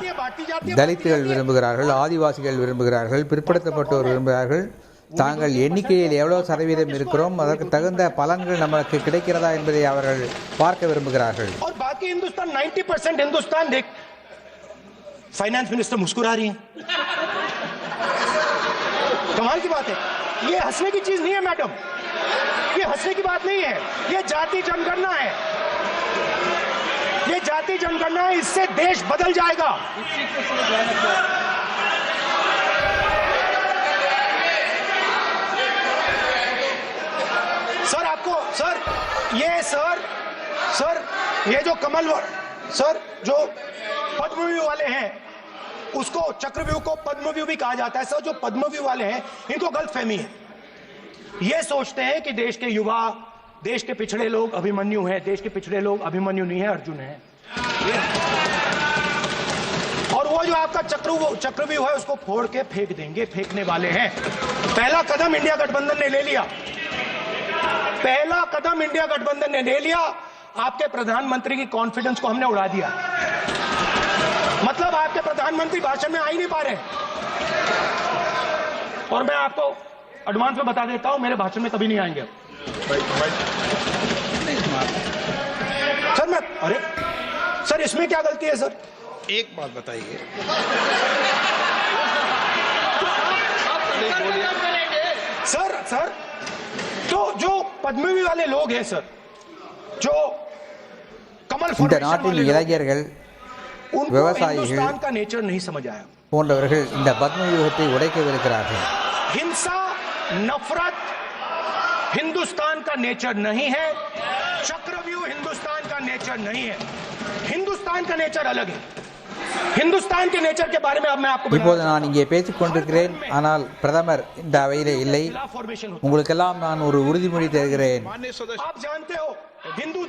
S3: தலித்துகள் விரும்புகிறார்கள், ஆதிவாசிகள் விரும்புகிறார்கள், பிற்படுத்தப்பட்டோர் விரும்புகிறார்கள். தாங்கள் எண்ணிக்கையில் எவ்வளவு சதவீதம் இருக்கிறோம், அதற்கு தகுந்த பலன்கள் நமக்கு கிடைக்கிறதா என்பதை அவர்கள் பார்க்க விரும்புகிறார்கள்.
S2: और बाकी हिंदुस्तान 90% हिंदुस्तान देख, फाइनेंस मिनिस्टर मुस्कुरा रही हैं. कमाल की बात है. ये हंसने की चीज नहीं है मैडम, ये हंसने की बात नहीं है. ये जाति जनगणना है, ये जाति जनगणना है. इससे देश बदल जाएगा. सर आपको सर ये जो कमल सर जो पद्मव्यूह वाले हैं, उसको चक्रव्यूह को पद्मव्यूह भी कहा जाता है. सर जो पद्मव्यूह वाले हैं इनको गलतफहमी है. ये सोचते हैं कि देश के युवा, देश के पिछड़े लोग अभिमन्यु हैं. देश के पिछड़े लोग अभिमन्यु नहीं है, अर्जुन है. और वो जो आपका चक्रव्यूह है उसको फोड़ के फेंक देंगे, फेंकने वाले हैं. पहला कदम इंडिया गठबंधन ने ले लिया, पहला कदम इंडिया गठबंधन ने ले लिया. आपके प्रधानमंत्री की कॉन्फिडेंस को हमने उड़ा दिया. मतलब आपके प्रधानमंत्री भाषण में आ ही नहीं पा रहे. और मैं आपको एडवांस में बता देता हूं, मेरे भाषण में कभी नहीं आएंगे. सर अरे सर इसमें क्या गलती है सर?
S4: एक बात बताइए,
S2: सर तो जो पद्मव्यूह वाले लोग हैं सर, जो कमल
S3: இந்த நாட்டில் இளைஞர்கள்,
S2: उनको
S3: விவசாயிகள்
S2: हिंदुस्तान का नेचर नहीं समझ आया.
S3: போன்றவர்கள் இந்த பத்மவியூகத்தை உடைக்கவிருக்கிறார்கள்.
S2: हिंसा, नफरत हिंदुस्तान का नेचर नहीं है. चक्रव्यूह हिंदुस्तान का नेचर नहीं है. हिंदुस्तान का नेचर अलग है. हिंदुस्तान के नेचर के बारे में अब मैं आपको
S3: இப்போது நான் இங்கே பேசிக் கொண்டிருக்கிறேன், ஆனால் பிரதமர் இந்த அவையிலே இல்லை. உங்களுக்கெல்லாம் நான் ஒரு உறுதிமொழி தருகிறேன்.
S2: आप जानते हो हिंदू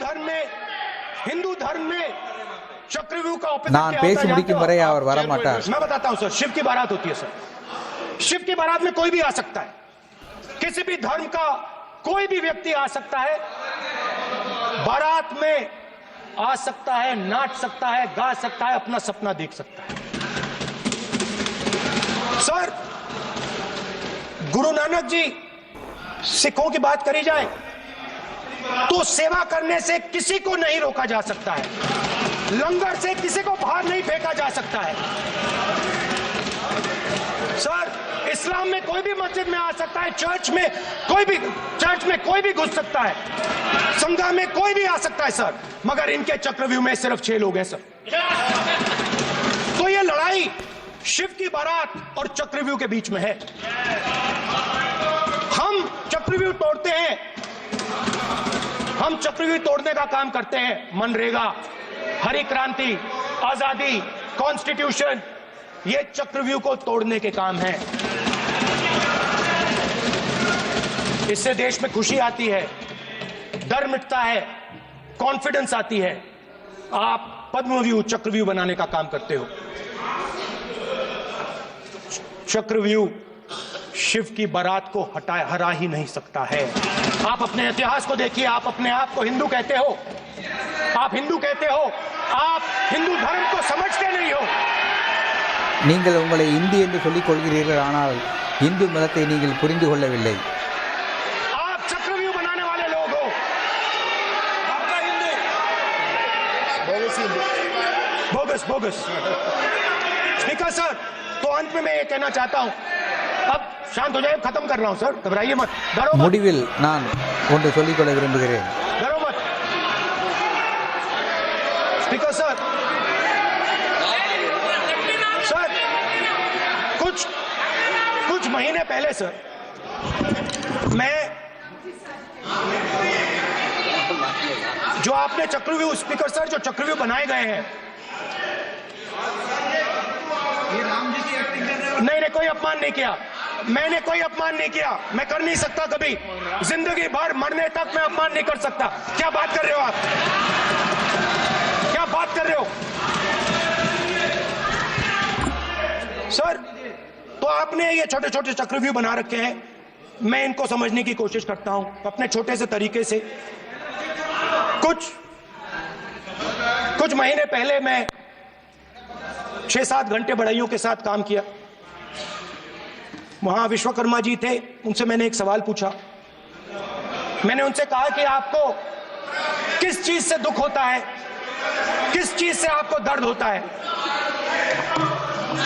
S2: धर्म में चक्रव्यूह का
S3: நான் பேசி முடிக்கும் வரை அவர் வர மாட்டார்.
S2: मैं बताता हूं सर, शिव की बारात होती है सर. शिव की बारात में कोई भी आ सकता है, किसी भी धर्म का कोई भी व्यक्ति आ सकता है, बारात में आ सकता है, नाच सकता है, गा सकता है, अपना सपना देख सकता है. सर गुरु नानक जी, सिखों की बात करी जाए तो सेवा करने से किसी को नहीं रोका जा सकता है. लंगर से किसी को बाहर नहीं फेंका जा सकता है. सर इस्लाम में कोई भी मस्जिद में आ सकता है, चर्च में कोई भी घुस सकता है, संगम में कोई भी आ सकता है सर. मगर इनके चक्रव्यूह में सिर्फ 6 लोग हैं सर. तो ये लड़ाई शिव की बारात और चक्रव्यूह के बीच में है. हम चक्रव्यूह तोड़ते हैं, हम चक्रव्यूह तोड़ने का काम करते हैं. मनरेगा, हरी क्रांति, आजादी, कॉन्स्टिट्यूशन, ये चक्रव्यूह को तोड़ने के काम है. इससे देश में खुशी आती है, डर मिटता है, कॉन्फिडेंस आती है. आप पद्मव्यूह चक्रव्यूह बनाने का काम करते हो. चक्रव्यूह शिव की बारात को हरा ही नहीं सकता है. आप अपने इतिहास को देखिए. आप अपने आप को हिंदू कहते हो, आप हिंदू कहते हो, आप हिंदू धर्म को समझते नहीं हो.
S3: நீங்கள் உங்களை இந்து என்று சொல்லிக் கொள்கிறீர்கள், ஆனால் இந்து மதத்தை நீங்கள் புரிந்து கொள்ளவில்லை.
S2: आप चक्रव्यूह बनाने वाले लोग हो. आपका हिंदू बोगस. स्पीकर सर, तो अंत में मैं ये कहना चाहता हूं, अब शांत हो जाए, खत्म कर रहा हूं सर, घबराइए मत, डरो मत.
S3: முடிவில் நான் ஒன்று சொல்லிக்கொள்ள விரும்புகிறேன்.
S2: डरो मत. स्पीकर सर कुछ महीने पहले सर मैं जो आपने चक्रव्यूह, स्पीकर सर जो चक्रव्यूह बनाए गए हैं, नहीं कोई अपमान नहीं किया, मैंने कोई अपमान नहीं किया. मैं कर नहीं सकता कभी, जिंदगी भर मरने तक मैं अपमान नहीं कर सकता. क्या बात कर रहे हो आप, क्या बात कर रहे हो सर? तो आपने ये छोटे छोटे चक्रव्यूह बना रखे हैं. मैं इनको समझने की कोशिश करता हूं अपने छोटे से तरीके से. कुछ महीने पहले मैं 6-7 घंटे बढ़ाइयों के साथ काम किया। वहां विश्वकर्मा जी थे, उनसे मैंने एक सवाल पूछा। मैंने उनसे कहा कि आपको किस चीज से दुख होता है, किस चीज से आपको दर्द होता है।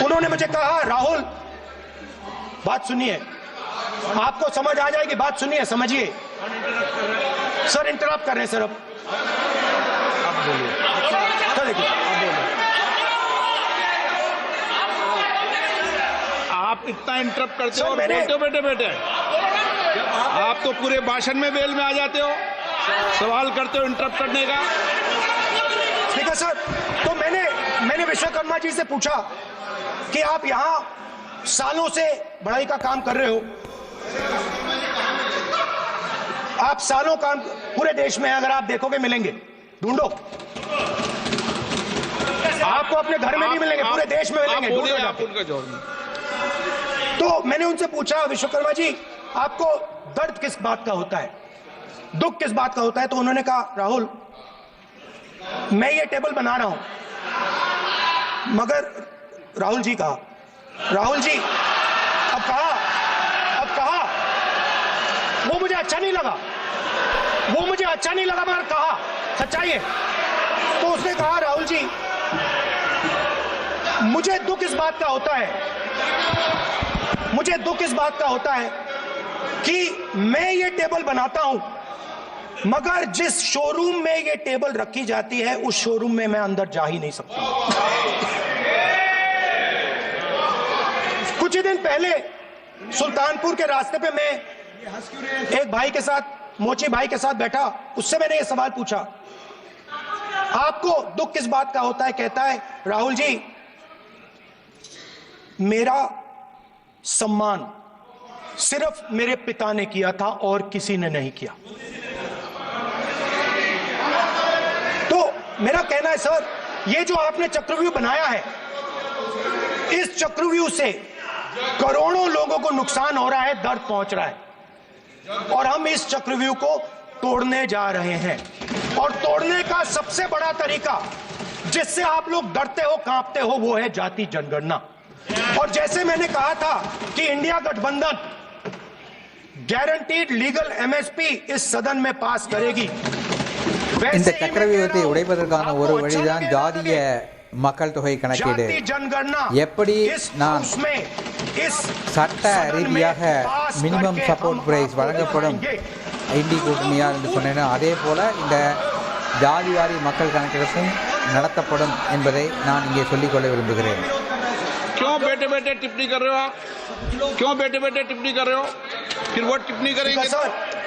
S2: उन्होंने मुझे कहा, राहुल बात सुनिए, आपको समझ आ जाएगी, बात सुनिए, समझिए। सर इंटरप्ट कर रहे हैं सर, अब बोलिए, सर देखिए,
S4: आप इतना इंटरप्ट करते हो,
S2: मैंने
S4: बेटे आप तो पूरे भाषण में बेल में आ जाते हो, सवाल करते हो इंटरप्ट करने का।
S2: ठीक है सर, तो मैंने विश्वकर्मा जी से पूछा कि आप यहां सालों से बढ़ाई का काम कर रहे हो, आप सालों काम पूरे देश में अगर आप देखोगे मिलेंगे, ढूंढो, आपको अपने घर में नहीं मिलेंगे, पूरे देश में मिलेंगे, ढूंढो जाके। तो मैंने उनसे पूछा, विश्वकर्मा जी आपको दर्द किस बात का होता है, दुख किस बात का होता है। तो उन्होंने कहा, राहुल मैं ये टेबल बना रहा हूं, मगर राहुल जी कहा, राहुल जी अब कहा वो मुझे अच्छा नहीं लगा, मगर कहा सच्चाई है। तो उसने कहा, राहुल जी मुझे दुख इस बात का होता है कि मैं ये टेबल बनाता हूं, मगर जिस शोरूम में ये टेबल रखी जाती है उस शोरूम में मैं अंदर जा ही नहीं सकता। कुछ ही दिन पहले सुल्तानपुर के रास्ते पे मैं एक भाई के साथ, मोची भाई के साथ बैठा, उससे मैंने ये सवाल पूछा, आपको दुख किस बात का होता है। कहता है, राहुल जी मेरा सम्मान सिर्फ मेरे पिता ने किया था और किसी ने नहीं किया। तो मेरा कहना है सर, ये जो आपने चक्रव्यूह बनाया है, इस चक्रव्यूह से करोड़ों लोगों को नुकसान हो रहा है, दर्द पहुंच रहा है, और हम इस चक्रव्यूह को तोड़ने जा रहे हैं। और तोड़ने का सबसे बड़ा तरीका जिससे आप लोग डरते हो, कांपते हो, वो है जाति जनगणना। और जैसे मैंने कहा था कि इंडिया गठबंधन गारंटीड लीगल एमएसपी इस सदन में पास करेगी,
S3: இந்த சக்கரவியூகத்தை உடைப்பதற்கான ஒரு வழிதான் ஜாதிய மக்கள் தொகை கணக்கீடு. எப்படி நான் சட்ட ரீதியாக மினிமம் சப்போர்ட் பிரைஸ் வழங்கப்படும் இந்தி கூட்டணியார் என்று சொன்னேனோ அதே போல இந்த ஜாதிவாரி மக்கள் கணக்கெடுப்பும் நடத்தப்படும் என்பதை நான் இங்கே சொல்லிக்கொள்ள விரும்புகிறேன்.
S4: क्यों बेटे बेटे टिप्पणी कर रहे हो आप? क्यों बेटे बेटे टिप्पणी कर रहे हो? फिर वो टिप्पणी करेंगे।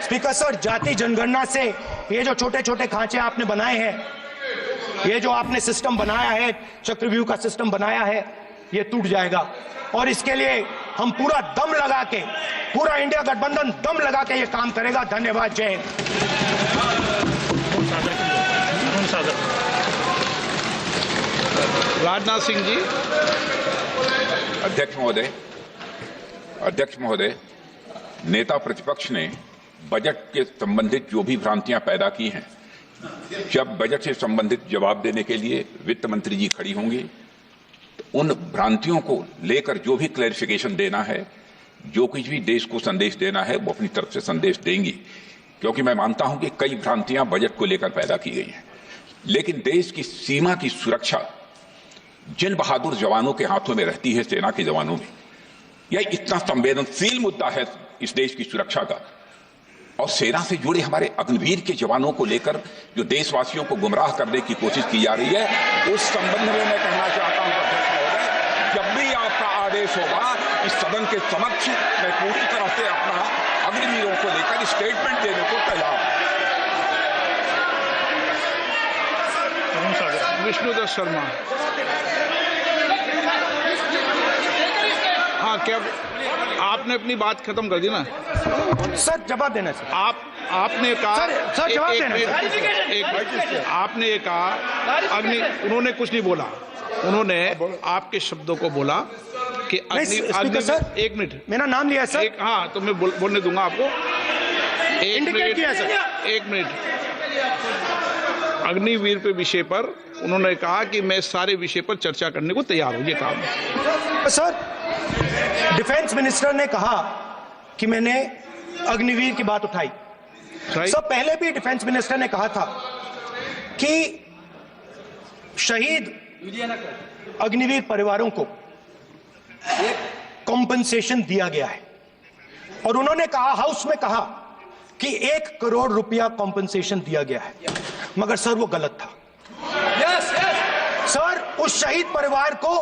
S2: स्पीकर सर, जाति जनगणना से ये जो छोटे छोटे खांचे आपने बनाए हैं, ये जो आपने सिस्टम बनाया है, चक्रव्यूह का सिस्टम बनाया है, ये टूट जाएगा। और इसके लिए हम पूरा दम लगा के, पूरा इंडिया गठबंधन दम लगा के ये काम करेगा। धन्यवाद, जय हिंद।
S4: राजनाथ सिंह जी।
S8: अध्यक्ष महोदय, नेता प्रतिपक्ष ने बजट के संबंधित जो भी भ्रांतियां पैदा की हैं, जब बजट से संबंधित जवाब देने के लिए वित्त मंत्री जी खड़ी होंगी तो उन भ्रांतियों को लेकर जो भी क्लैरिफिकेशन देना है, जो कुछ भी देश को संदेश देना है, वो अपनी तरफ से संदेश देंगी। क्योंकि मैं मानता हूं कि कई भ्रांतियां बजट को लेकर पैदा की गई हैं, लेकिन देश की सीमा की सुरक्षा जिन बहादुर जवानों के हाथों में रहती है, सेना के जवानों में, यह इतना संवेदनशील मुद्दा है इस देश की सुरक्षा का। और सेना से जुड़े हमारे अग्निवीर के जवानों को लेकर जो देशवासियों को गुमराह करने की कोशिश की जा रही है, उस संबंध में मैं कहना चाहता हूं अध्यक्ष महोदय, जब भी आपका आदेश होगा इस सदन के समक्ष मैं पूरी तरह से अपना अग्निवीरों को लेकर स्टेटमेंट देने को तैयार हूं।
S4: विष्णुदत्त शर्मा। हाँ, क्या आपने अपनी बात खत्म कर दी ना?
S2: सर जवाब देना सर।
S4: आपने कहा
S2: सर जवाब देना।
S4: आपने ये कहा उन्होंने कुछ नहीं बोला, उन्होंने आपके शब्दों को बोला कि
S2: सर
S4: एक मिनट,
S2: मेरा नाम लिया सर।
S4: हाँ, तो मैं बोलने दूंगा आपको। एक मिनट। अग्निवीर पे विषय पर उन्होंने कहा कि मैं सारे विषय पर चर्चा करने को तैयार हूं, ये कहा।
S2: सर, डिफेंस मिनिस्टर ने कहा कि मैंने अग्निवीर की बात उठाई। सर, पहले भी डिफेंस मिनिस्टर ने कहा था कि शहीद अग्निवीर परिवारों को कॉम्पनसेशन दिया गया है और उन्होंने कहा, हाउस में कहा कि 1 करोड़ रुपया कॉम्पनसेशन दिया गया है, मगर सर वो गलत था। सर, उस शहीद परिवार को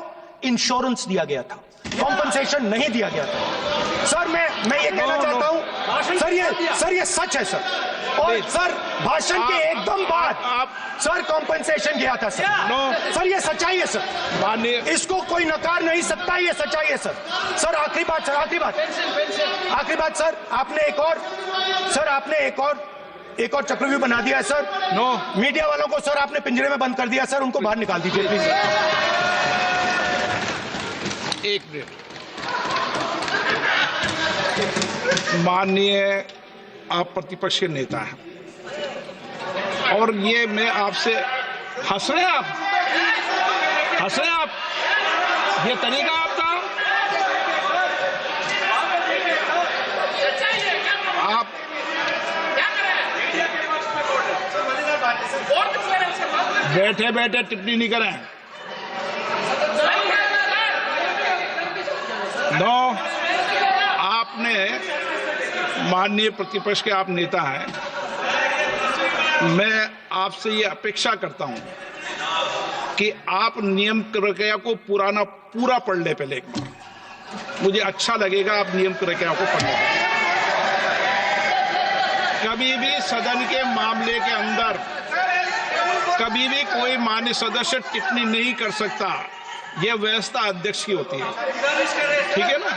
S2: इंश्योरेंस दिया गया था, कॉम्पनसेशन नहीं दिया गया था। सर, मैं ये कहना चाहता हूं, सर ये सच है सर। और सर, भाषण के एकदम बाद सर कॉम्पनसेशन गया था सर। सर, ये सच्चाई है सर, इसको कोई नकार नहीं सकता, ये सच्चाई है सर। सर, आखिरी बात सर, आपने एक और चक्रव्यूह बना दिया है सर। मीडिया वालों को सर आपने पिंजरे में बंद कर दिया सर, उनको बाहर निकाल दीजिए प्लीज।
S4: एक मिनट, माननीय आप प्रतिपक्ष के नेता हैं और ये मैं आपसे हंस रहे हैं आप, ये तरीका आपका, आप बैठे बैठे टिप्पणी नहीं करें। आपने, माननीय प्रतिपक्ष के आप नेता हैं, मैं आपसे ये अपेक्षा करता हूं कि आप नियम प्रक्रिया को पूरा पढ़ ले पहले एक बार। मुझे अच्छा लगेगा आप नियम प्रक्रिया को पढ़ लें। कभी भी सदन के मामले के अंदर कभी भी कोई मान्य सदस्य टिप्पणी नहीं कर सकता, यह व्यवस्था अध्यक्ष की होती है, ठीक है ना?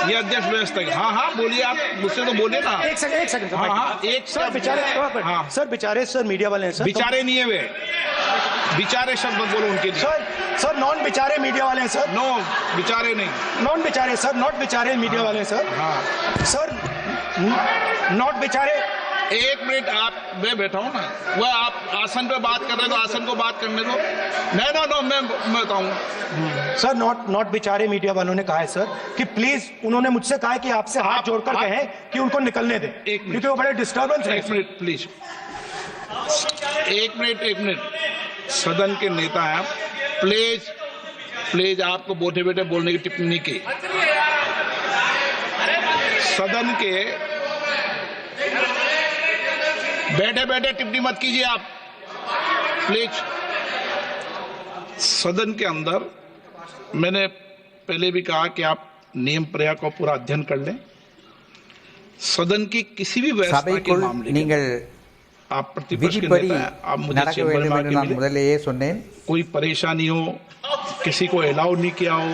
S4: ये अध्यक्ष व्यवस्था है। हाँ, बोलिए, आप मुझसे तो बोले ना।
S2: एक सेकंड।
S4: हाँ, एक
S2: सर, बेचारे, हाँ सर, बेचारे सर मीडिया वाले हैं सर।
S4: बेचारे नहीं है वे, बेचारे शब्द मत बोलो उनके लिए।
S2: सर नॉन बेचारे मीडिया वाले हैं सर।
S4: नो, बेचारे नहीं,
S2: नॉन बेचारे सर, नॉट बेचारे मीडिया वाले हैं सर।
S4: हाँ
S2: सर, नॉट बेचारे।
S4: एक मिनट, मैं बैठा हूँ ना, वह आप आसन पे बात कर रहे हो तो आसन को बात करने दो। नो, मैं बताऊँ
S2: सर, नॉट बेचारे मीडिया वालों ने कहा है सर कि प्लीज, उन्होंने मुझसे कहा है कि आपसे हाथ जोड़कर कहें कि उनको निकलने दें, क्योंकि वो बड़े डिस्टर्बेंस है।
S4: एक मिनट प्लीज, एक मिनट, सदन के नेता हैं, प्लीज आपको बैठे बैठे बोलने की टिप्पणी की। सदन के बैठे बैठे टिप्पणी मत कीजिए आप, प्लीज। सदन के अंदर मैंने पहले भी कहा कि आप नियम प्रक्रिया को पूरा अध्ययन कर लें। सदन की किसी भी व्यवस्था के मामले में आप प्रतिपक्ष के नेता हैं, आप मुझे चेंबर में आके मिलें। कोई परेशानी हो, किसी को अलाउ नहीं किया हो,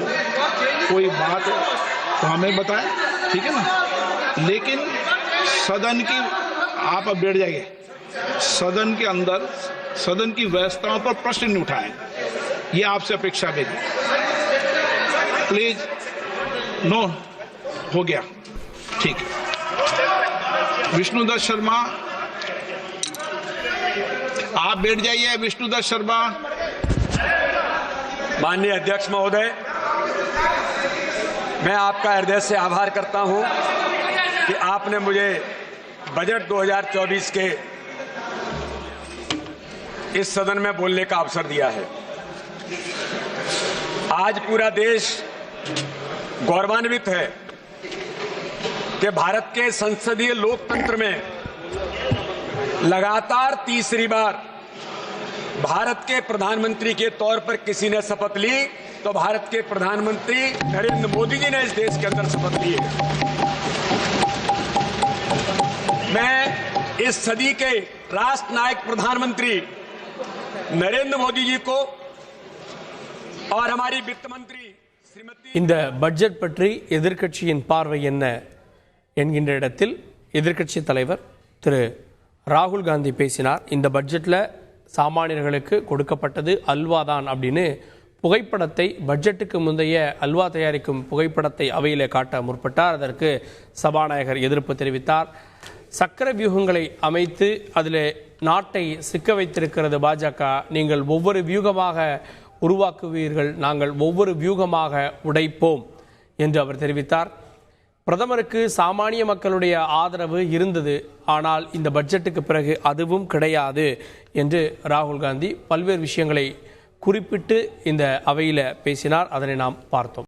S4: कोई बात हो तो हमें बताएं, ठीक है ना? लेकिन सदन की, आप अब बैठ जाइए, सदन के अंदर सदन की व्यवस्थाओं पर प्रश्न नहीं उठाएं, ये आपसे अपेक्षा मेरी, प्लीज। नो, हो गया, ठीक है। विष्णुदत्त शर्मा, आप बैठ जाइए। विष्णुदत्त शर्मा।
S9: माननीय अध्यक्ष महोदय, मैं आपका हृदय से आभार करता हूं कि आपने मुझे बजट 2024 के इस सदन में बोलने का अवसर दिया है। आज पूरा देश गौरवान्वित है कि भारत के संसदीय लोकतंत्र में लगातार तीसरी बार भारत के प्रधानमंत्री के तौर पर किसी ने शपथ ली तो भारत के प्रधानमंत्री नरेंद्र मोदी जी ने इस देश के अंदर शपथ ली है। मैं इस सदी के राष्ट्र नायक प्रधानमंत्री नरेंद्र मोदी जी को और हमारी वित्त मंत्री श्रीमती
S10: இந்த பட்ஜெட் பற்றி எதிர்க்கட்சியின் பார்வை என்ன என்கின்ற இடத்தில் எதிர்க்கட்சி தலைவர் திரு ராகுல் காந்தி பேசினார். இந்த பட்ஜெட்டில் சாமானியர்களுக்கு கொடுக்கப்பட்டது அல்வா தான் அப்படின்னு புகைப்படத்தை, பட்ஜெட்டுக்கு முந்தைய அல்வா தயாரிக்கும் புகைப்படத்தை அவையிலே காட்ட முற்பட்டார். அதற்கு சபாநாயகர் எதிர்ப்பு தெரிவித்தார். சக்கர வியூகங்களை அமைத்து அதில் நாட்டை சிக்க வைத்திருக்கிறது பாஜக. நீங்கள் ஒவ்வொரு வியூகமாக உருவாக்குவீர்கள், நாங்கள் ஒவ்வொரு வியூகமாக உடைப்போம் என்று அவர் தெரிவித்தார். பிரதமருக்கு சாமானிய மக்களுடைய ஆதரவு இருந்தது, ஆனால் இந்த பட்ஜெட்டுக்கு பிறகு அதுவும் கிடையாது என்று ராகுல் காந்தி பல்வேறு விஷயங்களை குறிப்பிட்டு இந்த அவையில் பேசினார். அதனை நாம் பார்த்தோம்.